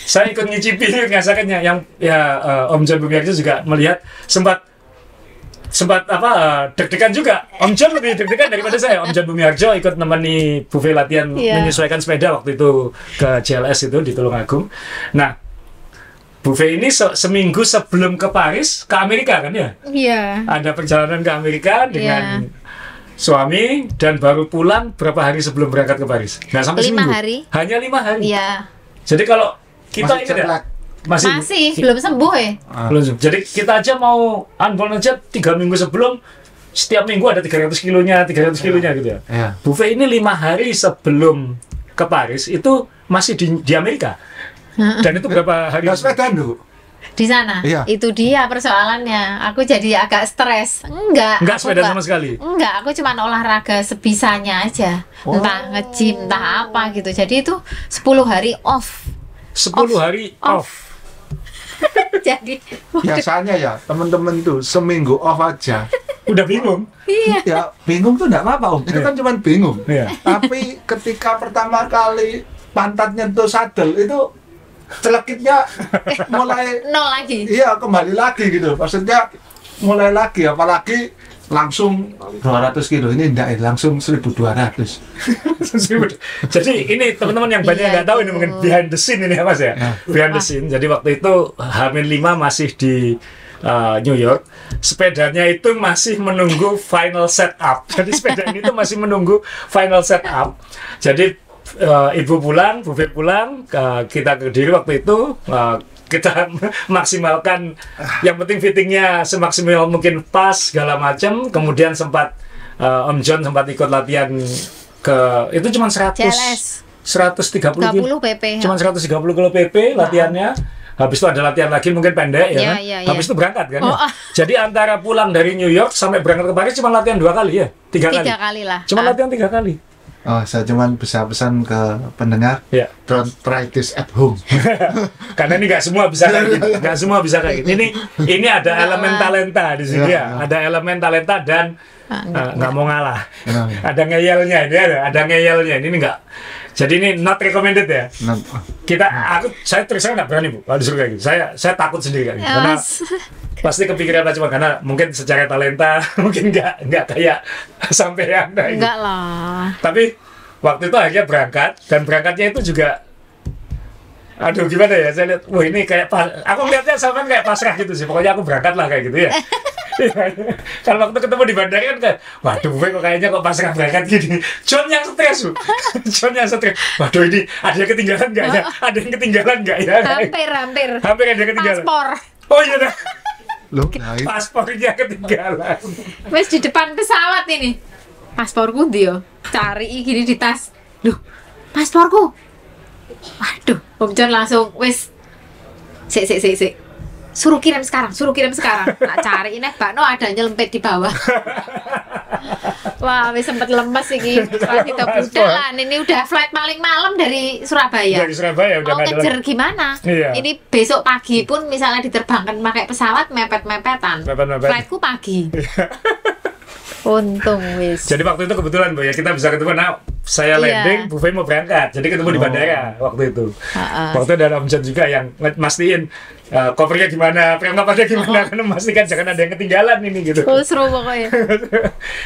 saya ikut ngicipi ngerasakannya yang ya Om John Bumiarjo juga melihat sempat deg-degan juga. Om John lebih deg-degan daripada saya. Om John Bumiarjo ikut nemeni Buffet latihan Iya. menyesuaikan sepeda waktu itu ke JLS itu di Tulungagung. Nah, Buffet ini seminggu sebelum ke Paris ke Amerika kan ya? Iya. Ada perjalanan ke Amerika dengan suami dan baru pulang berapa hari sebelum berangkat ke Paris. Nah, sampai 5 seminggu. hari. Hanya 5 hari. Iya. Jadi kalau kita Masih ini jet lag. Masih belum sembuh ya. belum. Jadi kita aja mau unbound aja 3 minggu sebelum, setiap minggu ada 300 kilonya gitu ya. Ya. Buffet ini 5 hari sebelum ke Paris itu masih di Amerika. Dan itu berapa hari? Nggak sepeda dulu. Di sana. Iya. Itu dia persoalannya. Aku jadi agak stres. Enggak aku sepeda sama sekali. Enggak, aku cuma olahraga sebisanya aja. Entah nge-gym, entah apa gitu. Jadi itu 10 hari off. 10 hari off. Jadi Biasanya ya teman-teman tuh seminggu off aja. Udah bingung. iya. Ya bingung tuh enggak apa-apa Om. Itu kan cuma bingung. Iya. Tapi ketika pertama kali pantatnya tuh sadel itu celekitnya mulai Nol lagi. iya kembali lagi gitu. Maksudnya mulai lagi apalagi langsung 200 kilo ini enggak langsung 1200. Jadi ini teman-teman yang banyak Iya, nggak tahu ini itu. mungkin behind the scene ini ya Mas ya. Behind the scene. Jadi waktu itu H-5 masih di New York. Sepedanya itu masih menunggu final setup. Jadi sepeda ini tuh masih menunggu final setup. Jadi ibu pulang, Buve pulang, kita ke Kediri waktu itu. Kita maksimalkan yang penting fittingnya semaksimal mungkin pas segala macam. Kemudian sempat Om John sempat ikut latihan ke itu cuma 130 30 PP. cuma 130 kilo PP latihannya. Habis itu ada latihan lagi mungkin pendek ya Iya, kan. iya, iya. Habis itu berangkat kan. Oh, ya? Jadi antara pulang dari New York sampai berangkat ke Paris cuma latihan 2 kali ya, 3 kali. 3 kali lah. Cuma latihan 3 kali. Oh, saya cuman bisa pesan ke pendengar, Ya. don't try this at home. Karena ini nggak semua bisa kayak gitu. Nggak semua bisa kayak gitu. Ini ada elemen talenta di sini ya. Ada elemen talenta dan nggak mau ngalah. Ada ngeyelnya ini ada ngeyelnya. Ini nggak. Jadi ini not recommended ya. Saya terus terang nggak berani Bu kalau disuruh kayak gitu. Saya takut sendiri kayak gitu. Karena pasti kepikiran cuma karena mungkin secara talenta mungkin nggak kayak sampean. Enggak lah. Tapi waktu itu akhirnya berangkat dan berangkatnya itu juga aduh gimana ya, saya lihat wah ini kayak aku lihatnya sampean kayak pasrah gitu sih, pokoknya aku berangkat lah kayak gitu ya. Kalau waktu ketemu di bandara kan kayak waduh gue kok kayaknya kok pasrah berangkat gini. John yang stres Bu. John yang stres, waduh ini ada yang ketinggalan nggak ya, ada yang ketinggalan nggak ya. Hampir Hampir ada yang ketinggalan. paspor. Oh iya dah. Loh, nah, Paspornya ketinggalan. Wes di depan pesawat ini. Pasporku ndi yo? Cari gini di tas. Loh, pasporku. Waduh, Om John langsung wes sik. Suruh kirim sekarang. Nak cari ini Mbak No ada nyelempet di bawah. Wah, wes sempet lemes iki. Pas kita budalan. Ini udah flight paling malam dari Surabaya. Dari Surabaya udah Mau nggak ada ngejar lagi. gimana? Iya. Ini besok pagi pun misalnya diterbangkan pakai pesawat mepet-mepetan. Mepet-mepetan. Flightku pagi. Untung wis. Jadi waktu itu kebetulan Bu ya kita bisa ketemu. Nah, saya Iya. landing, Bu Fei mau berangkat. Jadi ketemu di bandara waktu itu. Waktu itu ada Om John juga yang mastiin kopernya gimana, perlengkapannya gimana, karena memastikan jangan ada yang ketinggalan ini gitu. Oh, seru pokoknya.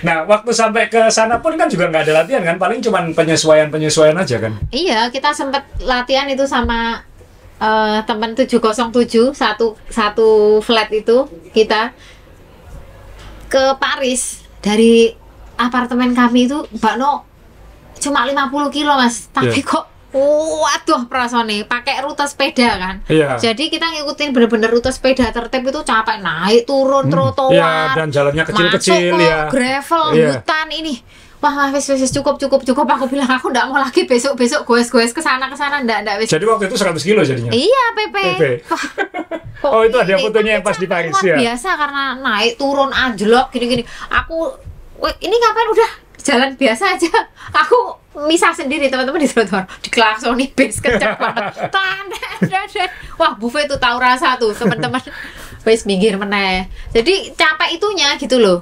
Nah, waktu sampai ke sana pun kan juga nggak ada latihan kan, paling cuma penyesuaian aja kan. Iya, kita sempat latihan itu sama teman 707 satu flat itu kita ke Paris dari apartemen kami itu Mbak No cuma 50 kilo Mas, tapi Iya. kok waduh perasaan pakai rute sepeda kan. Iya. Jadi kita ngikutin bener-bener rute sepeda tertib itu capek naik turun trotoar. Iya, dan jalannya kecil-kecil masuk ke ya. gravel Iya. hutan ini. Wah, wes cukup. Aku bilang aku nggak mau lagi besok goes ke sana ndak wes. Jadi waktu itu 100 kilo jadinya. Iya, PP. PP. Wah, kok Oh, itu ada ini? fotonya Tapi yang pas di Paris luar ya? biasa karena naik turun anjlok gini-gini. Aku ini ngapain udah jalan biasa aja. Aku misah sendiri teman-teman di trotoar. Diklaksoni bis kenceng banget. Wah, Buve tuh tahu rasa tuh teman-teman. Wis minggir meneh. Jadi capek itunya gitu loh.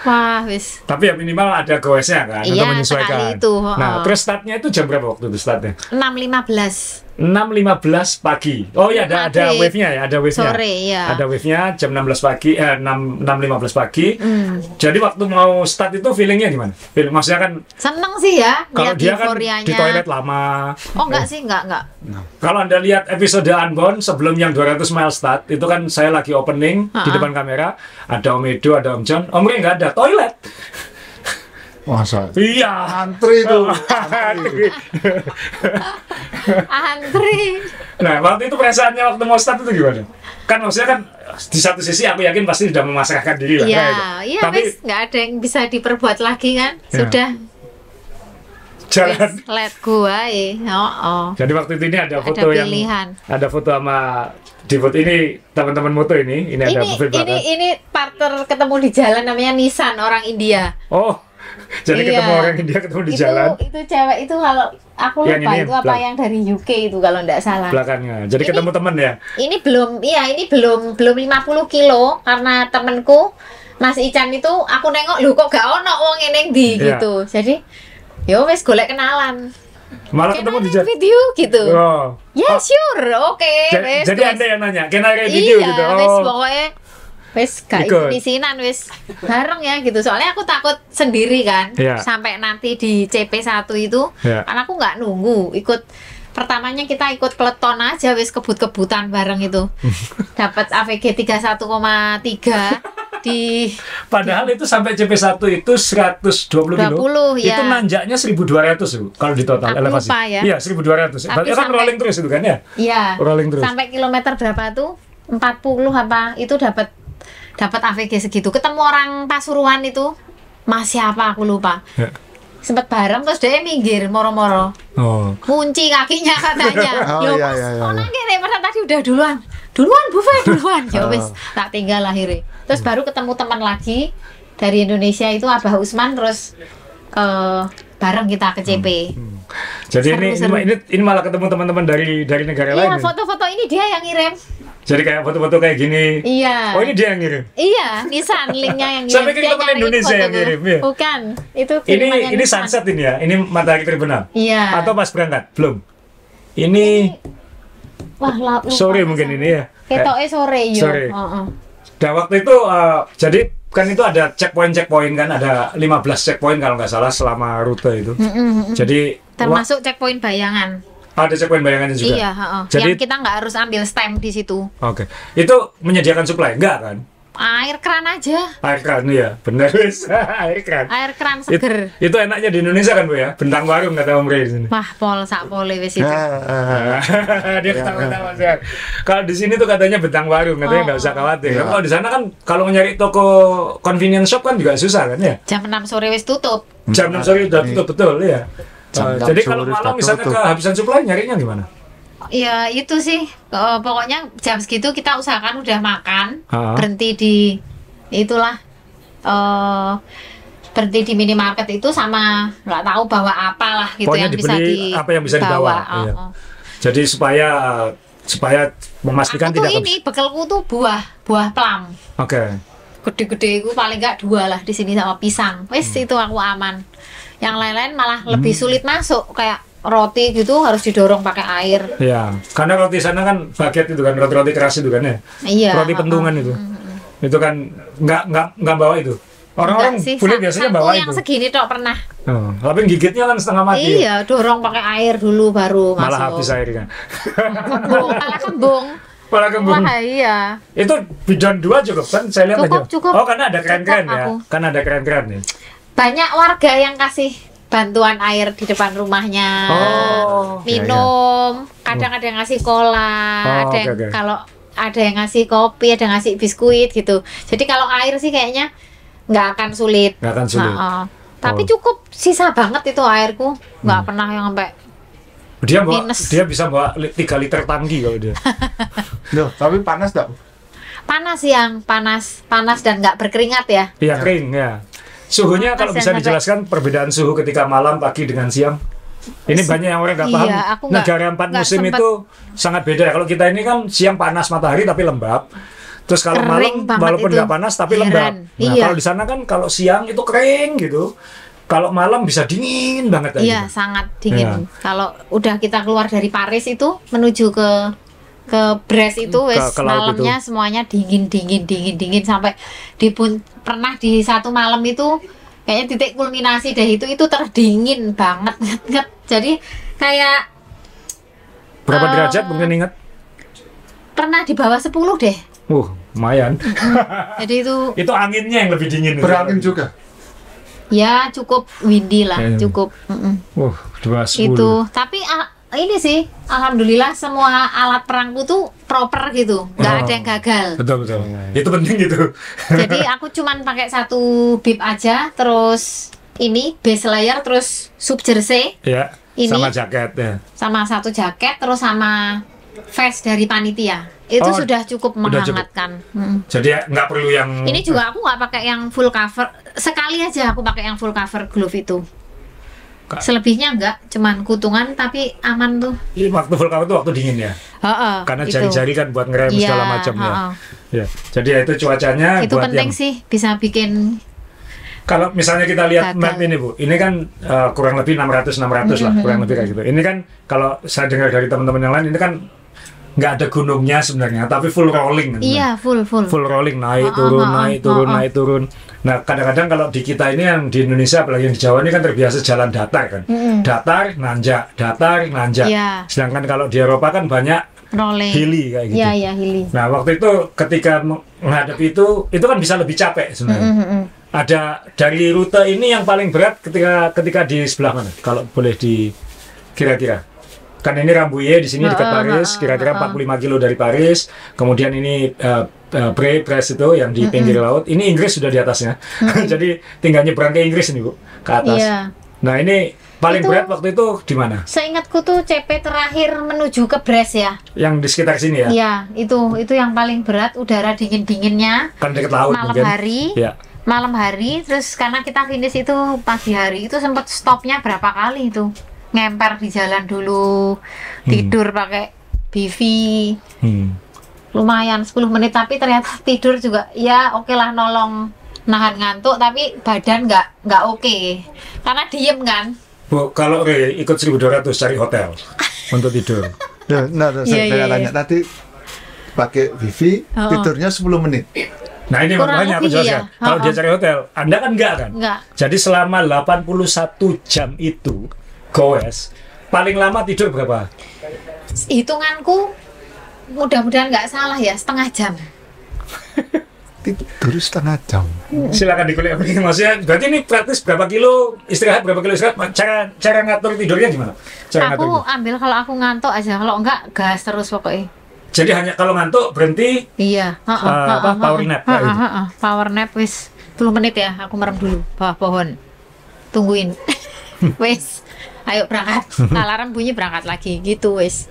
Wah, wis. Tapi ya minimal ada goesnya kan Iya, untuk menyesuaikan. sekali itu, Nah, terus startnya itu jam berapa waktu itu startnya? 6.15 6.15 pagi. Oh iya ada Maghrib. wave-nya ya, ada wave-nya. Sore, iya. Ada wave-nya jam 16 pagi, 6.15 pagi. Jadi waktu mau start itu feelingnya gimana? Maksudnya kan Seneng sih ya kalau lihat dia kan euforianya. di toilet lama. Oh enggak sih, enggak. Kalau Anda lihat episode Unbound sebelum yang 200 mile start, itu kan saya lagi opening di depan kamera, ada Om Edo, ada Om John. Om Rey nggak ada, toilet. Masa? Iya. Antri tuh. Antri. Nah, waktu itu perasaannya waktu mau start itu gimana? Kan maksudnya kan di satu sisi aku yakin pasti sudah memasrahkan diri lah. Iya, kayak gitu. iya Tapi wes nggak ada yang bisa diperbuat lagi kan. Ya. Sudah. Jalan. Wes, let go ae. Jadi waktu itu ini ada Ada foto yang pilihan. ada foto sama di foto ini teman-teman moto ini ada profil belakang. Ini partner ketemu di jalan namanya Nissan, orang India. Oh, jadi Iya. ketemu orang India ketemu di jalan Itu cewek itu, kalau aku Yang lupa ini itu apa yang dari UK itu kalau enggak salah. belakangnya. Jadi Ini- ketemu teman ya. Ini belum 50 kilo karena temenku Mas Ican itu aku nengok lu kok gak ono wong ngene ndi Iya. gitu. Jadi ya wis golek kenalan. Malah ketemu di Kenalan jalan. video gitu. Oh. Ya sure, oke. wes, Jadi wes. Anda yang nanya, can I ride with you Iya, gitu. wes Oh. pokoknya wes gak Ikut. isinan wes bareng ya gitu. Soalnya aku takut sendiri kan. Iya. Sampai nanti di CP1 itu Iya. karena aku nggak nunggu ikut. Pertamanya kita ikut peleton aja wes kebut-kebutan bareng itu. Dapat AVG 31,3 di Padahal itu sampai CP1 itu 120 kilo. 20, ya. Itu nanjaknya 1.200 Bu, kalau di total Aku elevasi. lupa ya. Iya, 1.200. Tapi Berarti kan sampai- rolling terus itu kan ya? Iya. Rolling terus. Sampai kilometer berapa tuh? 40 apa? Itu dapat AVG segitu. Ketemu orang Pasuruan itu. Mas siapa aku lupa. Ya. Sempet bareng terus dia minggir moro-moro. Oh. Kunci kakinya katanya. Oh, Yo, iya, Mas, iya, iya, oh iya. nang kene padahal tadi udah duluan. Duluan buffet duluan. Ya wis, tak tinggal akhirnya. Terus baru ketemu teman lagi dari Indonesia itu Abah Usman, terus bareng kita ke CP. Jadi Seru. ini malah ketemu teman-teman dari negara lain. Iya, nih. foto-foto ini dia yang ngirim. Jadi kayak foto-foto kayak gini. Iya. Oh, ini dia yang ngirim. Iya, Nissan linknya yang Sampai ngirim. ke teman nyariin Indonesia yang fotoku. ngirim, iya. Bukan, itu kirimannya Ini Nissan. sunset ini ya. Ini matahari terbenam. Iya. Atau pas berangkat? Belum. Ini Wah, lupa sore masa. mungkin ini ya. Ketoknya sore, iya. Sore. Heeh. Dan waktu itu jadi kan itu ada checkpoint kan, ada 15 checkpoint kalau nggak salah selama rute itu. Jadi Termasuk checkpoint bayangan. ada checkpoint bayangannya juga. Iya, heeh. Jadi Yang kita nggak harus ambil stem di situ. oke. Itu menyediakan supply enggak kan? Air kran aja. Air keran ya, benar wis. Air keran. Air kran It- seger. itu enaknya di Indonesia kan Bu ya, bentang warung kata Om Rey di sini. Wah, pol sak pole wis itu. Dia ketawa-ketawa Sar. Kalau di sini tuh katanya bentang warung, katanya nggak usah khawatir. Iya. Kalau di sana kan kalau nyari toko convenience shop kan juga susah kan ya. Jam 6 sore wis tutup. Jam 6 sore udah tutup betul ya. Jam 6 Jadi kalau sore malam udah misalnya tutup. kehabisan supply nyarinya gimana? Ya itu sih, pokoknya jam segitu kita usahakan udah makan, Ah. berhenti di itulah, berhenti di minimarket itu sama nggak tahu bawa apalah gitu Pokoknya yang bisa dibeli apa yang bisa dibawa, iya. Jadi supaya memastikan Aku tuh tidak ini bekalku tuh buah plum, Oke. gede-gede itu paling nggak 2 lah di sini sama pisang, wes itu aku aman. Yang lain-lain malah lebih sulit masuk, kayak roti gitu harus didorong pakai air. Ya, karena roti sana kan baget itu kan, roti-roti keras itu kan ya. Iya. Roti pentungan itu. Itu kan nggak bawa itu. Orang-orang Enggak sih, bule biasanya bawa yang itu. segini tok pernah. Oh, tapi gigitnya kan setengah mati. Iya, dorong pakai air dulu baru Malah masuk. habis airnya. Kembung, malah kembung. Malah kembung. Wah iya. Itu bidon 2 cukup kan? Saya lihat Cukup, aja. cukup. Oh, karena ada keren-keren Cukup ya. aku. Kan ada keren-keren ya. Banyak warga yang kasih bantuan air di depan rumahnya. Oh, Minum, kadang ada yang ngasih cola, Oh, ada yang oke, oke. kalau ada yang ngasih kopi, ada yang ngasih biskuit gitu. Jadi kalau air sih kayaknya nggak akan sulit. Nggak akan sulit. Nah, tapi Oh. cukup sisa banget itu airku, nggak pernah yang sampai Dia bisa bawa 3 liter tangki kalau dia. Loh, tapi panas tak? panas, yang panas dan nggak berkeringat ya. Iya, kering ya. Suhunya kalau bisa Sampai- dijelaskan perbedaan suhu ketika malam, pagi dengan siang. Ini banyak yang orang nggak paham. Iya, aku nggak- Negara 4 nggak musim sempet. itu sangat beda. Kalau kita ini kan siang panas matahari tapi lembab. Terus kalau Kering malam banget walaupun itu. nggak panas tapi Heran. lembab. Nah, Iya. kalau di sana kan kalau siang itu kering gitu. Kalau malam bisa dingin banget aja. Iya, sangat dingin. Iya. Kalau udah kita keluar dari Paris itu menuju ke Brest itu wes ke laut malamnya semuanya dingin sampai pernah di satu malam itu kayaknya titik kulminasi deh itu terdingin banget nget. Jadi kayak Berapa Eh, derajat mungkin ingat? pernah di bawah 10 deh. Lumayan. Jadi itu Itu anginnya yang lebih dingin. Berangin juga. ya cukup windy lah, Iya. cukup. 210. Itu tapi ini sih alhamdulillah semua alat perangku tuh proper gitu, nggak Oh. ada yang gagal. Betul. Itu penting gitu. Jadi aku cuman pakai 1 bib aja, terus ini base layer terus sub jersey Ya. Ini Sama jaket ya. sama satu jaket terus sama vest dari panitia. Itu Oh, sudah cukup udah cukup. menghangatkan. Mm. Jadi ya, nggak perlu yang Ini juga aku nggak pakai yang full cover. Sekali aja aku pakai yang full cover glove itu. Kak. Selebihnya enggak, cuman kutungan tapi aman tuh. Ini waktu full cover itu waktu dingin ya. Heeh. Karena itu. jari-jari kan buat ngerem Iya, segala macam ya. heeh. Ya. Jadi ya itu cuacanya Itu buat penting yang sih, bisa bikin kalau misalnya kita lihat gagal. map ini Bu, ini kan kurang lebih 600 lah, kurang lebih kayak gitu. Ini kan kalau saya dengar dari teman-teman yang lain ini kan nggak ada gunungnya sebenarnya, tapi full rolling. Iya, full. Full rolling, naik Oh, turun, oh, naik oh, turun, oh. naik turun. Nah kadang-kadang kalau di kita ini yang di Indonesia apalagi yang di Jawa ini kan terbiasa jalan datar kan, datar nanjak. Iya. Sedangkan kalau di Eropa kan banyak Rolling. hilly kayak gitu. Iya, iya, hilly. Nah waktu itu ketika menghadapi itu kan bisa lebih capek sebenarnya. Ada dari rute ini yang paling berat ketika di sebelah mana? Kalau boleh di kira-kira. Kan ini Rambouillet di sini dekat Paris, kira-kira 45 kilo dari Paris. Kemudian ini Brest itu yang di pinggir laut. Ini Inggris sudah di atasnya. Jadi tinggal nyebrang ke Inggris nih Bu, ke atas. Iya. Nah ini paling Itu- berat waktu itu di mana? Seingatku tuh CP terakhir menuju ke Brest ya. Yang di sekitar sini ya? Iya, itu yang paling berat, udara dingin-dinginnya. Kan dekat laut Malam mungkin. hari. Ya. Malam hari, terus karena kita finish itu pagi hari, itu sempat stopnya berapa kali itu. Ngemper di jalan dulu, tidur pakai BV. Hmm. Lumayan 10 menit, tapi ternyata tidur juga ya oke lah, nolong nahan ngantuk, tapi badan nggak oke. Karena diem kan. Bu, kalau ikut 1.200 cari hotel untuk tidur. Nah, saya Iya, iya, tanya tadi pakai wifi Oh. tidurnya 10 menit. Nah ini Kurang makanya aku lebih jelaskan. ya. Kalau Oh, dia oh. cari hotel, Anda kan enggak kan? Enggak. Jadi selama 81 jam itu goes, paling lama tidur berapa? Hitunganku mudah-mudahan nggak salah ya, setengah jam. Tidur setengah jam. Silakan dikulik. Maksudnya berarti ini praktis berapa kilo istirahat, berapa kilo istirahat? Cara ngatur tidurnya gimana? Cara Aku ngaturnya? ambil kalau aku ngantuk aja, kalau enggak gas terus pokoknya. Jadi hanya kalau ngantuk berhenti. Iya, Power nap kayak gitu. Power nap wis 10 menit ya, aku merem dulu bawah pohon. Tungguin. Wis, ayo berangkat. Alarm bunyi berangkat lagi gitu wis.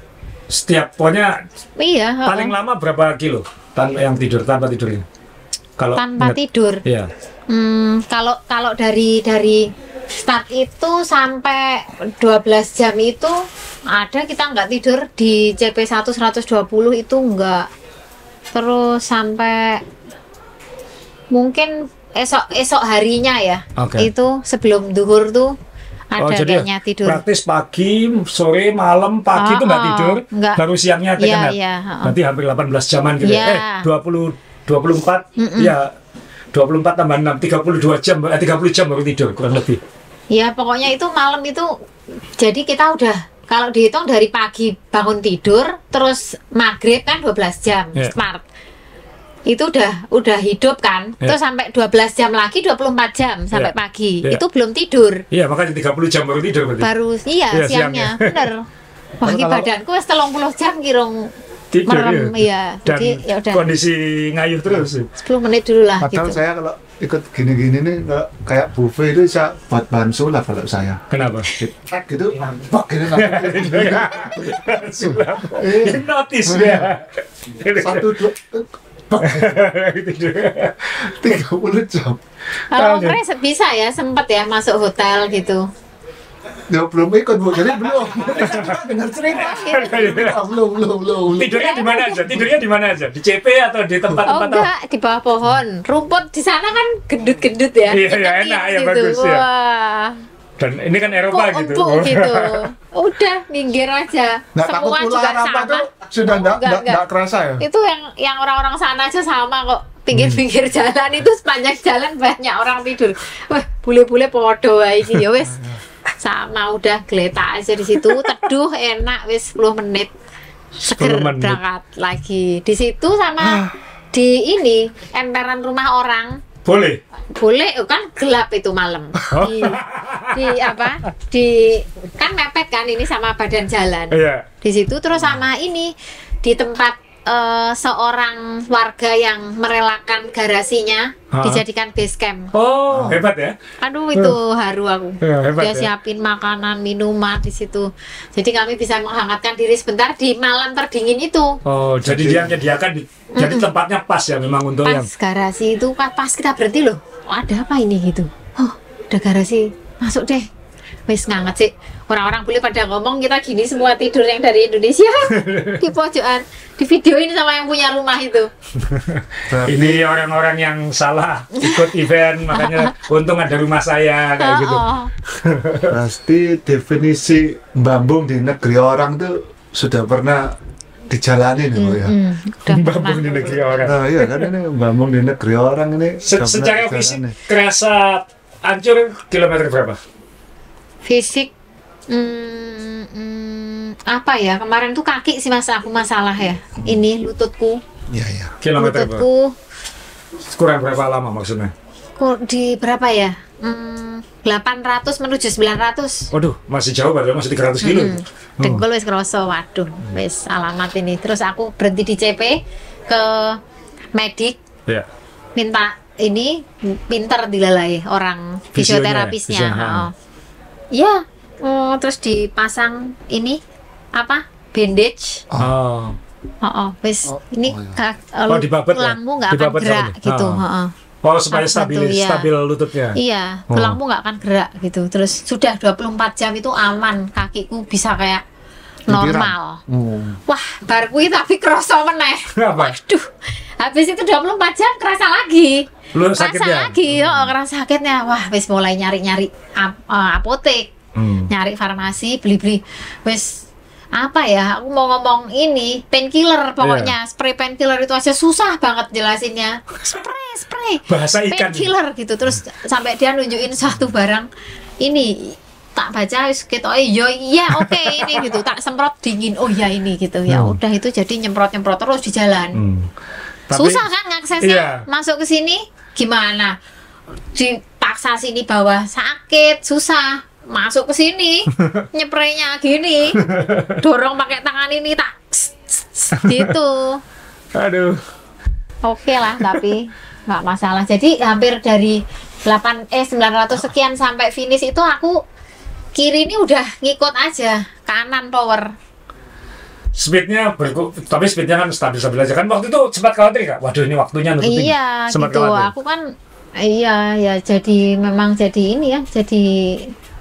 Setiap pokoknya Iya, paling lama berapa kilo yang tidur tanpa tidurnya? Kalau tanpa ingat- tidur. Iya. Kalau dari start itu sampai 12 jam itu ada kita nggak tidur di CP1 120 itu enggak. Terus sampai mungkin esok harinya ya. Oke. Itu sebelum duhur tuh ada jadi kayaknya tidur. praktis pagi, sore, malam, pagi itu nggak tidur, nggak. baru siangnya take Iya, a nap. iya, Berarti hampir 18 jaman gitu. Iya. 24, ya 24 tambah 6, 32 jam, 30 jam baru tidur, kurang lebih. Ya pokoknya itu malam itu, jadi kita udah kalau dihitung dari pagi bangun tidur terus maghrib kan 12 jam Yeah. smart. Itu udah hidup kan. Yeah. Terus sampai 12 jam lagi 24 jam sampai Yeah. pagi. Yeah. Itu belum tidur. Iya, makanya 30 jam baru tidur berarti. Baru iya Iya, siangnya. siangnya. Bener. Wah, ini Kalau- badanku wis 30 jam kirong Tidur, merem iya. Dan Jadi ya udah kondisi ngayuh terus. 10 menit dulu lah Padahal gitu. saya kalau ikut gini-gini nih kalau kayak buffet itu bisa buat bahan sulap kalau saya. Kenapa? Trek gitu, bak gitu Hipnotis ya. satu dua Tidur. 30 jam. Kalau Kres bisa ya, sempet ya masuk hotel gitu. Ya belum ikut Bu, jadi belum. Dengar cerita. Belum. Tidurnya di mana aja? Tidurnya di mana aja? Di CP atau di Oh tempat-tempat? enggak, di bawah pohon. Rumput di sana kan gendut-gendut ya. Iya, Kita enak ya, gitu. bagus ya. Wah. Dan ini kan Eropa gitu. Empuk gitu. Udah minggir aja. Nggak takut Semua juga pulang apa sama. tuh sudah Enggak. enggak kerasa ya? Itu yang orang-orang sana aja sama kok. Pinggir-pinggir jalan itu sepanjang jalan banyak orang tidur. Wah, bule-bule podo wae iki ya wis. Sama udah geletak aja di situ, teduh enak wis 10 menit. 10 Seger menit. berangkat lagi. Di situ sama di ini emperan rumah orang. Boleh. Boleh kan gelap itu malam di apa di kan mepet kan ini sama badan jalan Iya. di situ terus sama ini di tempat seorang warga yang merelakan garasinya dijadikan base camp. Oh, hebat ya. Aduh, itu haru aku. Hebat Dia siapin makanan, minuman di situ. Jadi kami bisa menghangatkan diri sebentar di malam terdingin itu. Oh, jadi dia menyediakan jadi tempatnya pas ya memang untuk Pas yang garasi itu pas kita berhenti loh. Oh, ada apa ini gitu? Oh, ada garasi. Masuk deh. Wis nganget sih. Orang-orang boleh pada ngomong kita gini semua tidur yang dari Indonesia di pojokan. Di video ini sama yang punya rumah itu. ini orang-orang yang salah ikut event makanya untung ada rumah saya kayak gitu. Pasti definisi bambung di negeri orang tuh sudah pernah dijalani nih Bu ya. Udah Bambung di negeri orang. Nah iya kan ini bambung di negeri orang ini sudah pernah Secara dijalani. fisik kerasa hancur kilometer berapa? fisik apa ya, kemarin tuh kaki sih Mas, aku masalah ya, ini lututku Iya iya. Kilometer berapa? lututku Kurang berapa lama maksudnya? di berapa ya, 800 menuju 900. Waduh, masih jauh padahal masih 300 kilo. Dengkul wis kerasa, waduh wis alamat ini. Terus aku berhenti di CP ke medik, Ya. minta ini pinter dilalai orang Fisionya, fisioterapisnya. fisio, Iya, terus dipasang ini apa? Bandage. Oh. Wis ini Oh, dibabet ya? tulangmu nggak akan Dibabet gerak sama dia? gitu. Oh, supaya Aku stabil bantu, iya. stabil lututnya. Iya, tulangmu nggak akan gerak gitu. Terus sudah 24 jam itu aman, kakiku bisa kayak normal. Wah, bar kuwi tapi kerasa meneh. Apa? Waduh. Habis itu 24 jam kerasa lagi. Lu Kerasa sakitnya? lagi, kerasa sakitnya. Wah, wis mulai nyari-nyari apotek. Nyari farmasi, beli-beli. Wis apa ya, aku mau ngomong ini painkiller pokoknya, spray painkiller itu aja susah banget jelasinnya. Spray Bahasa ikan. painkiller gitu. Terus sampai dia nunjukin satu barang ini, tak baca wis ketoke iya oke ini gitu, tak semprot dingin, oh ya ini gitu. Ya udah itu jadi nyemprot terus di jalan. Tapi- Susah kan ngaksesnya, Iya. masuk ke sini gimana, dipaksa sini bawah sakit, susah masuk ke sini nyepraynya gini, dorong pakai tangan ini tak gitu. Aduh. Oke lah, tapi nggak masalah. Jadi hampir dari 900 sekian sampai finish itu aku kiri ini udah ngikut aja, kanan power. Speednya tapi speednya kan stabil-stabil aja kan. Waktu itu sempat khawatir Kak? Waduh, ini waktunya nutupin. Iya Sempat gitu. khawatir. Aku kan iya ya, jadi memang jadi ini ya, jadi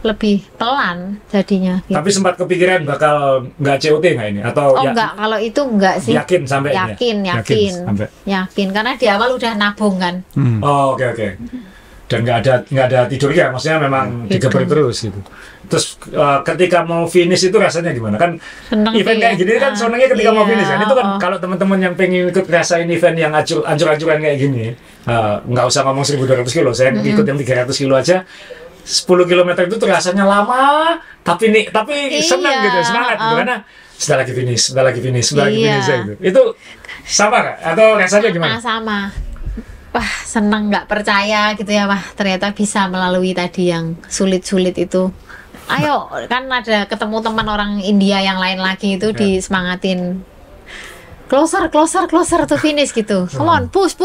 lebih pelan jadinya. Gitu. Tapi sempat kepikiran bakal nggak COT nggak ini? Atau Oh enggak, kalau itu enggak sih. yakin sampai ini ya? Yakin sampai. Yakin karena di awal udah nabung kan. Oh, oke. Dan nggak ada tidur ya, maksudnya memang digeber terus gitu. Terus ketika mau finish itu rasanya gimana? Kan Seneng event sih kayak ya. gini kan senengnya ketika mau Iya, finish kan. Itu kan oh. kalau teman-teman yang pengen ikut ngerasain event yang ancur-ancuran kayak gini, nggak usah ngomong 1.200 kilo, saya ikut yang 300 kilo aja. 10 km itu tuh rasanya lama, tapi senang Iya, gitu, semangat gitu, karena sudah lagi finish Iya. gitu. Itu sama Kak? Atau rasanya gimana? Sama. Wah, seneng, nggak percaya gitu ya, wah ternyata bisa melalui tadi yang sulit-sulit itu. Ayo, kan ada ketemu teman orang India yang lain lagi itu disemangatin. Closer to finish gitu. Come on, push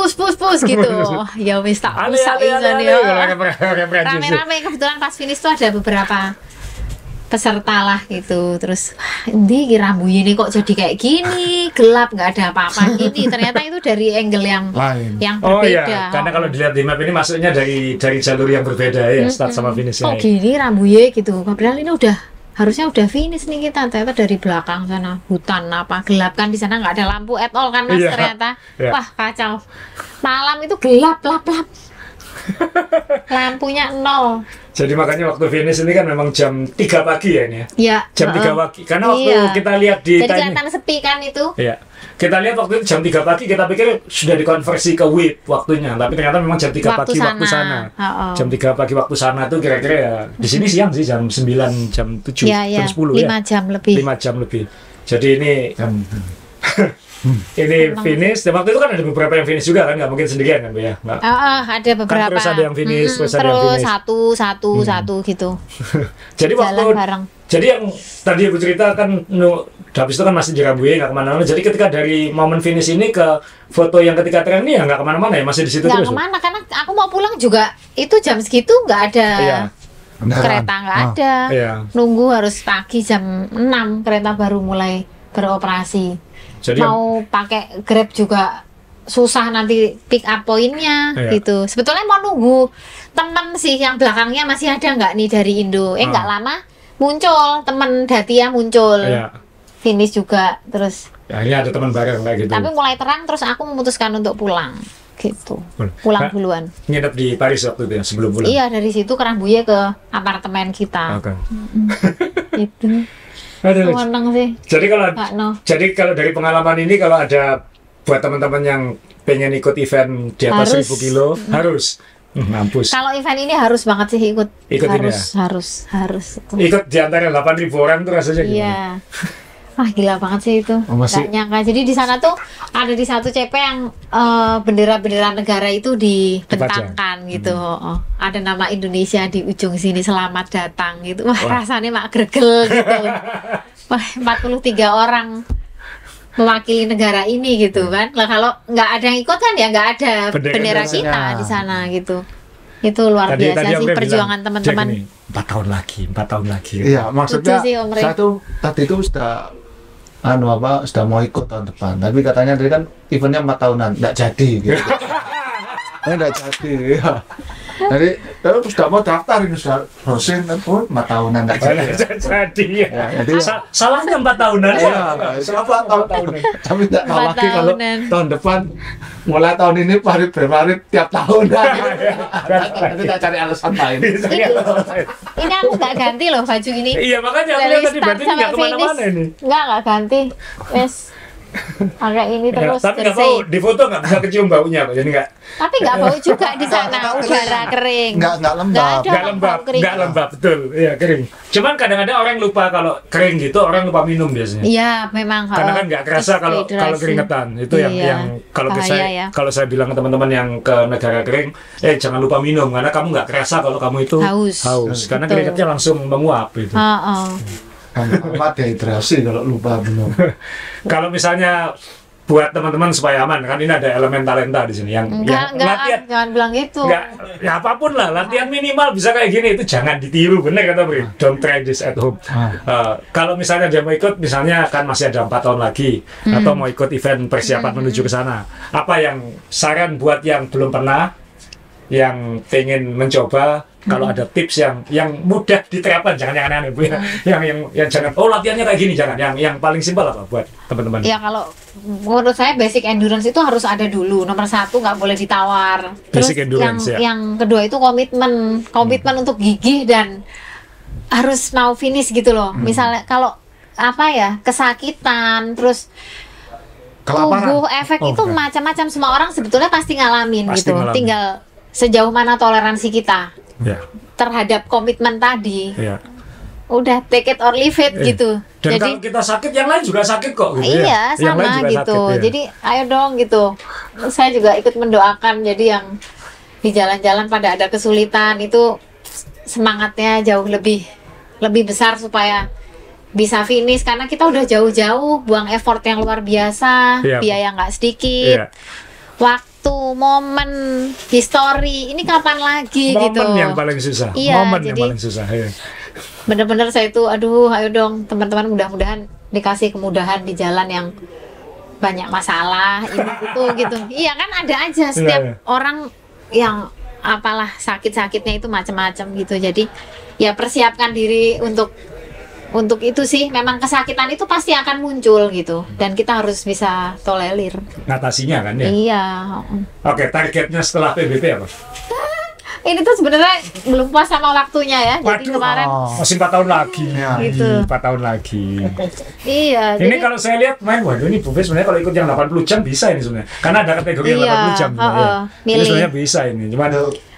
gitu. Wah, ya wis tak bisa izan ya. Rame-rame, kebetulan pas finish tuh ada beberapa peserta lah gitu. Terus wah, ini rambunya ini kok jadi kayak gini, gelap, nggak ada apa-apa gini. Ternyata itu dari angle yang Lain. Oh berbeda. iya, karena kalau dilihat di map ini masuknya dari jalur yang berbeda ya, start sama finish kok gini rambunya gitu. Padahal ini harusnya udah finish nih kita, ternyata dari belakang sana hutan apa gelap kan, di sana nggak ada lampu at all kan Mas. Iya, ternyata iya. wah kacau, malam itu gelap lampunya nol Jadi makanya waktu finish ini kan memang jam 3 pagi ya ini ya. ya. Jam 3 pagi. Karena waktu Iya. kita lihat di jadi timing. kelihatan sepi kan itu. Iya. Kita lihat waktu itu jam 3 pagi, kita pikir sudah dikonversi ke WIB waktunya, tapi ternyata memang jam 3 pagi waktu sana. Jam 3 pagi waktu sana tuh kira-kira ya di sini siang sih, jam 9, jam 7, ya, jam 10 5 ya. jam lebih. 5 jam lebih. Jadi ini ini finish. Dan waktu itu kan ada beberapa yang finish juga kan, nggak mungkin sendirian kan Bu ya. Nggak. Ada beberapa. terus ada yang finish, terus ada yang terus finish. satu gitu. Jadi Jalan waktu bareng. jadi yang tadi aku ceritakan Habis itu kan masih di Rabuye, nggak kemana-mana. Jadi ketika dari momen finish ini ke foto yang ketika tren ini ya nggak kemana-mana ya, masih di situ Nggak terus. kemana, karena aku mau pulang juga itu jam segitu nggak ada Iya. kereta, nggak ada. Iya. Nunggu harus pagi jam 6 kereta baru mulai beroperasi. Jadi Mau pakai Grab juga susah, nanti pick up poinnya Iya. gitu. Sebetulnya mau nunggu temen sih yang belakangnya masih ada nggak nih dari Indo. Nggak lama muncul temen Datia muncul. Iya. Finish juga terus. Ya, ini ada teman bareng kayak gitu. Tapi mulai terang terus aku memutuskan untuk pulang gitu. Nah, Pulang duluan. nginep di Paris waktu itu ya, sebelum pulang. Iya, dari situ ke Rabuye ke apartemen kita. Oke. Itu. Aduh. Meneng sih. Jadi kalau Pak No. dari pengalaman ini, kalau ada buat teman-teman yang pengen ikut event di atas Harus. 1000 kilo, harus mampus. Kalau event ini harus banget sih ikut. Ikut ini harus. Ikut di antara 8.000 orang tuh rasanya gimana? Iya. Wah, gila banget sih itu. Masih- Nggak nyangka. Jadi di sana tuh ada di satu CP yang bendera-bendera negara itu dibentangkan gitu. Oh. Ada nama Indonesia di ujung sini, selamat datang gitu. Wah, rasanya mak gregel gitu. Wah, 43 orang mewakili negara ini gitu kan. Lah kalau nggak ada yang ikut kan ya nggak ada Bendera bendera Indonesia. kita di sana gitu. Itu luar biasa Om sih Rey perjuangan bilang, teman-teman. "Jack, ini 4 tahun lagi, 4 tahun lagi." Iya, maksudnya Lucu sih, Om Rey. saya tuh tadi itu sudah sudah mau ikut tahun depan. Tapi katanya tadi kan eventnya 4 tahunan, nggak jadi gitu. Nggak jadi, ya. Jadi sudah mau daftar ini sudah browsing kan pun 4 tahunan nggak jadi. Jadi ya. Ya, jadi Salahnya 4 tahunan ya. iya, siapa tahun tapi nggak tahu 4 lagi kalau tahunan. tahun depan mulai tahun ini Februari tiap tahun. Nanti kita cari alasan lain. Ini aku nggak ganti loh baju ini. Iya, makanya aku Dari lihat tadi start berarti nggak kemana-mana ini. Nggak ganti. Wes. Pakai ini Ya, terus tapi nggak bersih. mau di foto nggak bisa kecium baunya, Pak. Jadi nggak Tapi nggak bau juga di sana, udara kering. Nggak lembab. ada nggak lembab, bau kering. nggak lembab betul. Iya kering. Cuman kadang-kadang orang lupa kalau kering gitu, orang lupa minum biasanya. Iya, memang. Karena kan nggak kerasa kalau dehydrasi. keringetan. Itu Iya, yang kalau bahaya saya ya. kalau saya bilang ke teman-teman yang ke negara kering, jangan lupa minum karena kamu nggak kerasa kalau kamu itu Haus. karena Betul. keringetnya langsung menguap itu. Lama dehidrasi kalau lupa minum. Kalau misalnya buat teman-teman supaya aman kan ini ada elemen talenta di sini yang Enggak, latihan jangan bilang gitu. nggak ya apapun lah latihan minimal bisa kayak gini itu jangan ditiru bener kata Bri, don't try this at home. Kalau misalnya dia mau ikut misalnya kan masih ada 4 tahun lagi atau mau ikut event persiapan menuju ke sana, apa yang saran buat yang belum pernah, yang pengen mencoba, kalau ada tips yang mudah diterapkan, jangan yang aneh-aneh Bu ya. Yang jangan latihannya kayak gini, jangan yang paling simpel apa buat teman-teman. Ya kalau menurut saya basic endurance itu harus ada dulu. Nomor 1 nggak boleh ditawar. Terus Basic endurance, ya. yang kedua itu komitmen untuk gigih dan harus mau finish gitu loh. Misalnya kalau apa ya kesakitan terus Kelaparan. tubuh efek itu enggak. macam-macam, semua orang sebetulnya pasti ngalamin Pasti gitu. ngalamin. Tinggal sejauh mana toleransi kita Ya, terhadap komitmen tadi. ya. Udah take it or leave it gitu. Dan Jadi kalau kita sakit, yang lain juga sakit kok. Gitu iya, ya. Yang lain sama juga gitu. sakit, ya. Jadi ayo dong gitu. Saya juga ikut mendoakan. Jadi yang di jalan-jalan pada ada kesulitan itu semangatnya jauh lebih besar supaya bisa finish, karena kita udah jauh-jauh buang effort yang luar biasa, Iya. biaya nggak sedikit, Iya. waktu, momen, history. Ini kapan lagi Momen gitu? yang paling susah. Iya, Momen yang jadi- paling susah. Ya. Bener-bener saya itu aduh ayo dong teman-teman, mudah-mudahan dikasih kemudahan di jalan yang banyak masalah ini itu gitu. Iya kan ada aja setiap Iya. orang yang apalah sakit-sakitnya itu macam-macam gitu. Jadi ya persiapkan diri untuk itu sih. Memang kesakitan itu pasti akan muncul gitu dan kita harus bisa tolerir. Ngatasinya kan ya. Iya. Oke, targetnya setelah PBB apa? Ini tuh sebenarnya belum pas sama waktunya ya. Jadi Waduh. kemarin Masih 4 tahun lagi. Iya. Gitu. 4 tahun lagi. iya. Ini jadi kalau saya lihat waduh ini Bu Fe sebenarnya kalau ikut yang 80 jam bisa ini sebenarnya. Karena ada kategori yang Iya, 80 jam. heeh, Ini milih. sebenarnya bisa ini. Cuman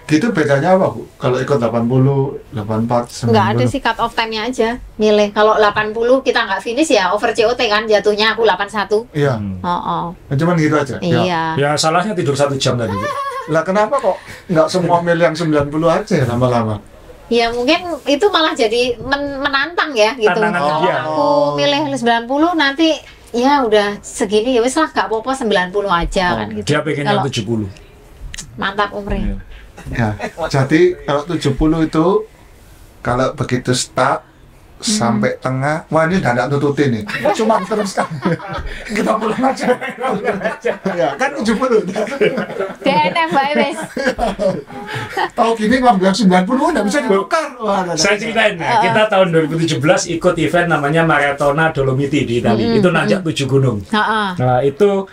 Gitu bedanya apa, Bu? Kalau ikut 80, 84, 90? nggak ada sih cut off time-nya aja. Milih kalau 80 kita nggak finish ya over COT kan jatuhnya, aku 81. Iya. Oh. Cuman gitu aja. Ya. Iya. ya salahnya tidur 1 jam tadi. Bu. Lah kenapa kok nggak semua milih yang 90 aja ya lama-lama? Ya mungkin itu malah jadi menantang ya gitu. Tantangan Kalau dia. aku milih 90 nanti ya udah segini ya wis lah gak apa-apa 90 aja kan gitu. Dia pengen yang Kalau 70. mantap Umri. Ya, jadi kalau 70 itu kalau begitu start sampai tengah, wah ini udah nututin nih. Cuma teruskan. Kita pulang aja. Ya, kan 70. DNF Mbak wis. Tahu gini kalau bilang 90 udah bisa ditukar. Wah, Saya ceritain ya, kita tahun 2017 ikut event namanya Maratona Dolomiti di Italia. Itu nanjak 7 gunung. Heeh. Nah, itu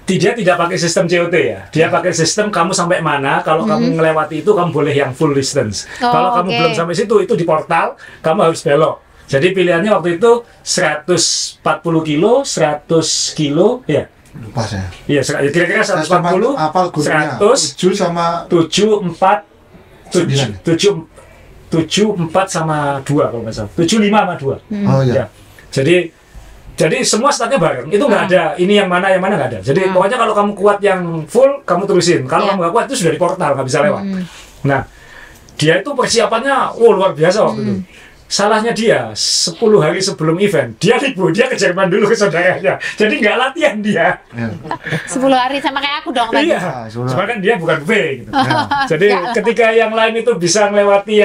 dia tidak pakai sistem COT ya. Dia pakai sistem kamu sampai mana, kalau kamu melewati itu kamu boleh yang full distance. Oh, Kalau kamu oke. belum sampai situ, itu di portal, kamu harus belok. Jadi pilihannya waktu itu 140 kilo, 100 kilo, ya. lupa saya. Iya, kira-kira 140, Apal gurunya. 100, 7 sama 7, 4, 9. 7, 4 sama 2 kalau nggak salah. 7, 5 sama 2. Oh Ya. ya. Jadi semua startnya bareng. Itu nggak ada. Ini yang mana nggak ada. Jadi pokoknya kalau kamu kuat yang full, kamu terusin. Kalau Iya. kamu nggak kuat itu sudah di portal, nggak bisa lewat. Nah, dia itu persiapannya, luar biasa waktu itu. Salahnya dia, 10 hari sebelum event, dia libur, dia ke Jerman dulu ke saudaranya. Jadi nggak latihan dia. Ya. 10 hari sama kayak aku dong tadi. Iya, sudah. cuma kan dia bukan buffet gitu. Ya. Jadi ketika yang lain itu bisa melewati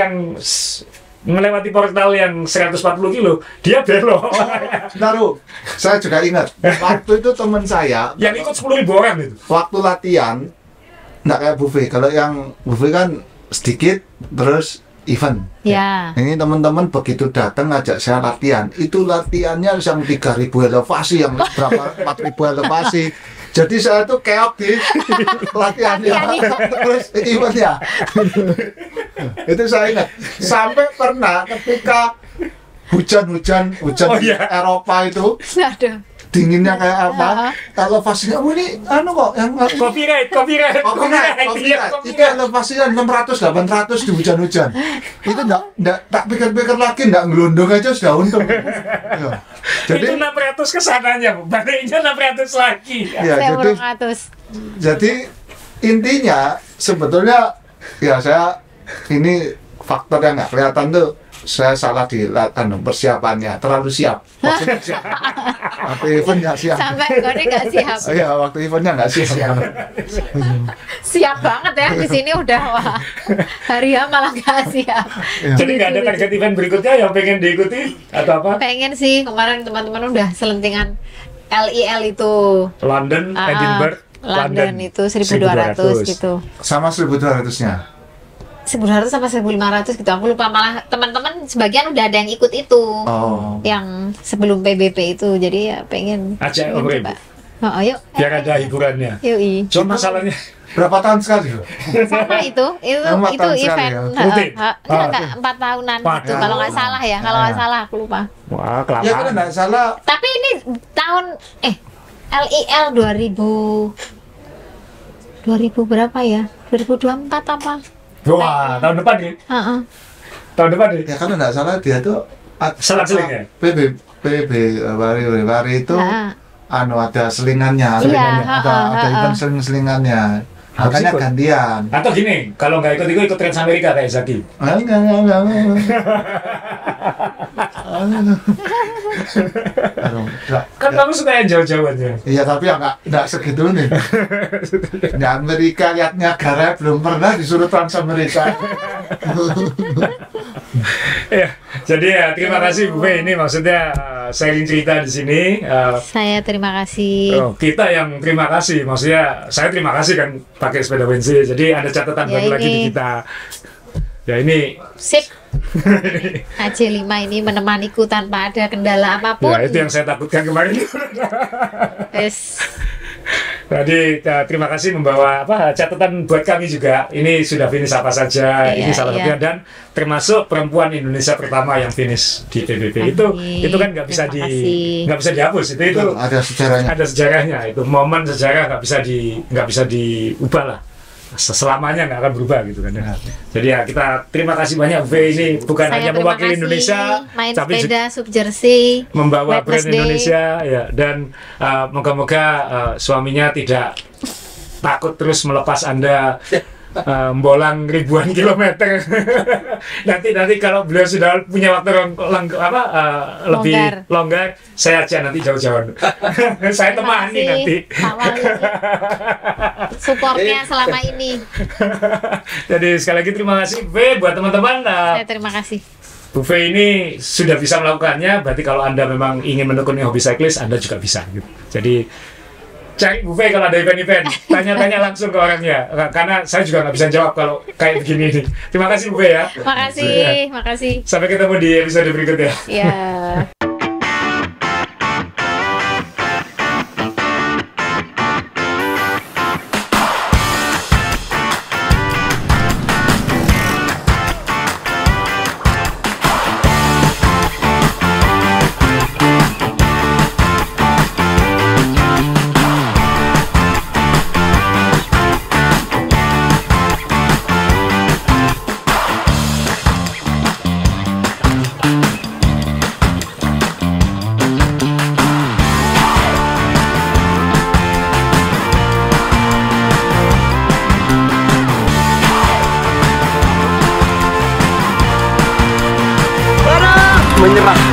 portal yang 140 kilo, dia belok. Taruh, saya juga ingat. Waktu itu teman saya, Yang ikut 10.000 orang itu. waktu latihan, nggak kayak buffet. Kalau yang buffet kan sedikit, terus event. Ya. Ini teman-teman begitu datang ngajak saya latihan, itu latihannya yang 3.000 elevasi, yang berapa 4.000 elevasi. Jadi saya tuh keok di latihannya, terus eventnya. Itu saya ingat. Sampai pernah ketika hujan Oh, iya. Eropa itu Aduh. dinginnya kayak apa? Elevasinya, ini kok yang Copyright. Iya, Itu elevasinya 600, 800 di hujan-hujan. Itu enggak tak pikir-pikir lagi, enggak ngelundung aja sudah untung. Ya. Jadi itu Jadi 600 kesananya, baliknya 600 lagi. ya, Saya jadi 400. intinya sebetulnya ya saya ini faktor yang nggak kelihatan tuh saya salah di persiapannya, terlalu siap. Waktu event nggak siap. Sampai kode nggak siap. Iya, waktu eventnya nggak siap. Siap banget ya di sini udah wah. Hari ya malah nggak siap. Iya. Jadi nggak ada target event berikutnya yang pengen diikuti atau apa? Pengen sih kemarin teman-teman udah selentingan LIL itu. London, Ah, Edinburgh, London itu 1.200 gitu. Sama 1.200-nya. 1.200 sama 1.500 gitu. Aku lupa, malah teman-teman sebagian udah ada yang ikut itu. Oh. Yang sebelum PBB itu. Jadi ya pengen Ajak Om Rem. coba. Oh, yuk. Biar ada hiburannya. Yuk. Cuma masalahnya Berapa tahun sekali? Sama itu Empat tahun sekali event ya? Rutin? enggak 4 tahunan gitu kalau nggak salah ya, kalau nggak salah aku lupa. wah Ya kalau kelamaan. nggak salah Tapi ini tahun LIL 2000 berapa ya? 2024 apa? Wah, tahun depan nih. Heeh. Tahun depan nih. ya kalau nggak salah dia tuh Selang-seling ya? PB Wari itu Heeh. ada selingannya, Iya, ada event selingannya. Makanya ikut. gantian. Atau gini, kalau nggak ikut Trans Amerika kayak Zaki. Enggak. Aduh, Kan kamu suka yang jauh-jauhan ya. iya tapi ya nggak segitu nih. Di Amerika lihat Niagara belum pernah disuruh Trans Amerika. Ya, jadi ya terima kasih Bu Fe, ini maksudnya sharing cerita di sini. Saya terima kasih. Kita yang terima kasih, maksudnya saya terima kasih kan pakai sepeda Wednesday. Jadi ada catatan Ya, baru lagi di ini. kita. Ya ini, Sip. AC5 ini menemaniku tanpa ada kendala apapun. ya itu yang saya takutkan kemarin. Yes. Jadi terima kasih membawa catatan buat kami juga. Ini sudah finish apa saja. Iya, Ini salah iya. satunya dan termasuk perempuan Indonesia pertama yang finish di PBB. Amin. Itu kan nggak bisa Terima kasih. nggak bisa dihapus. Itu Ada sejarahnya. ada sejarahnya. Itu momen sejarah nggak bisa diubah lah. Selamanya nggak akan berubah gitu kan. Ya. Jadi ya kita terima kasih banyak Bu Fe, ini bukan Saya hanya terima mewakili kasih. Indonesia, Main tapi juga sepeda Subjersey. membawa brand Wednesday. Indonesia ya, dan moga-moga suaminya tidak takut terus melepas Anda bolang ribuan kilometer. nanti kalau beliau sudah punya waktu lebih longgar, saya ajak nanti jauh-jauh. Saya temani nanti. Pak Wali. Supportnya selama ini. Jadi sekali lagi terima kasih V buat teman-teman. Saya terima kasih. Bu V ini sudah bisa melakukannya, berarti kalau Anda memang ingin menekuni hobi cyclist, Anda juga bisa. Gitu. Jadi cari Bu V kalau ada event-event, tanya-tanya langsung ke orangnya, karena saya juga nggak bisa jawab kalau kayak begini nih. Terima kasih Bu V ya. Makasih. Sampai ketemu di episode berikutnya. Ya. Menyerah.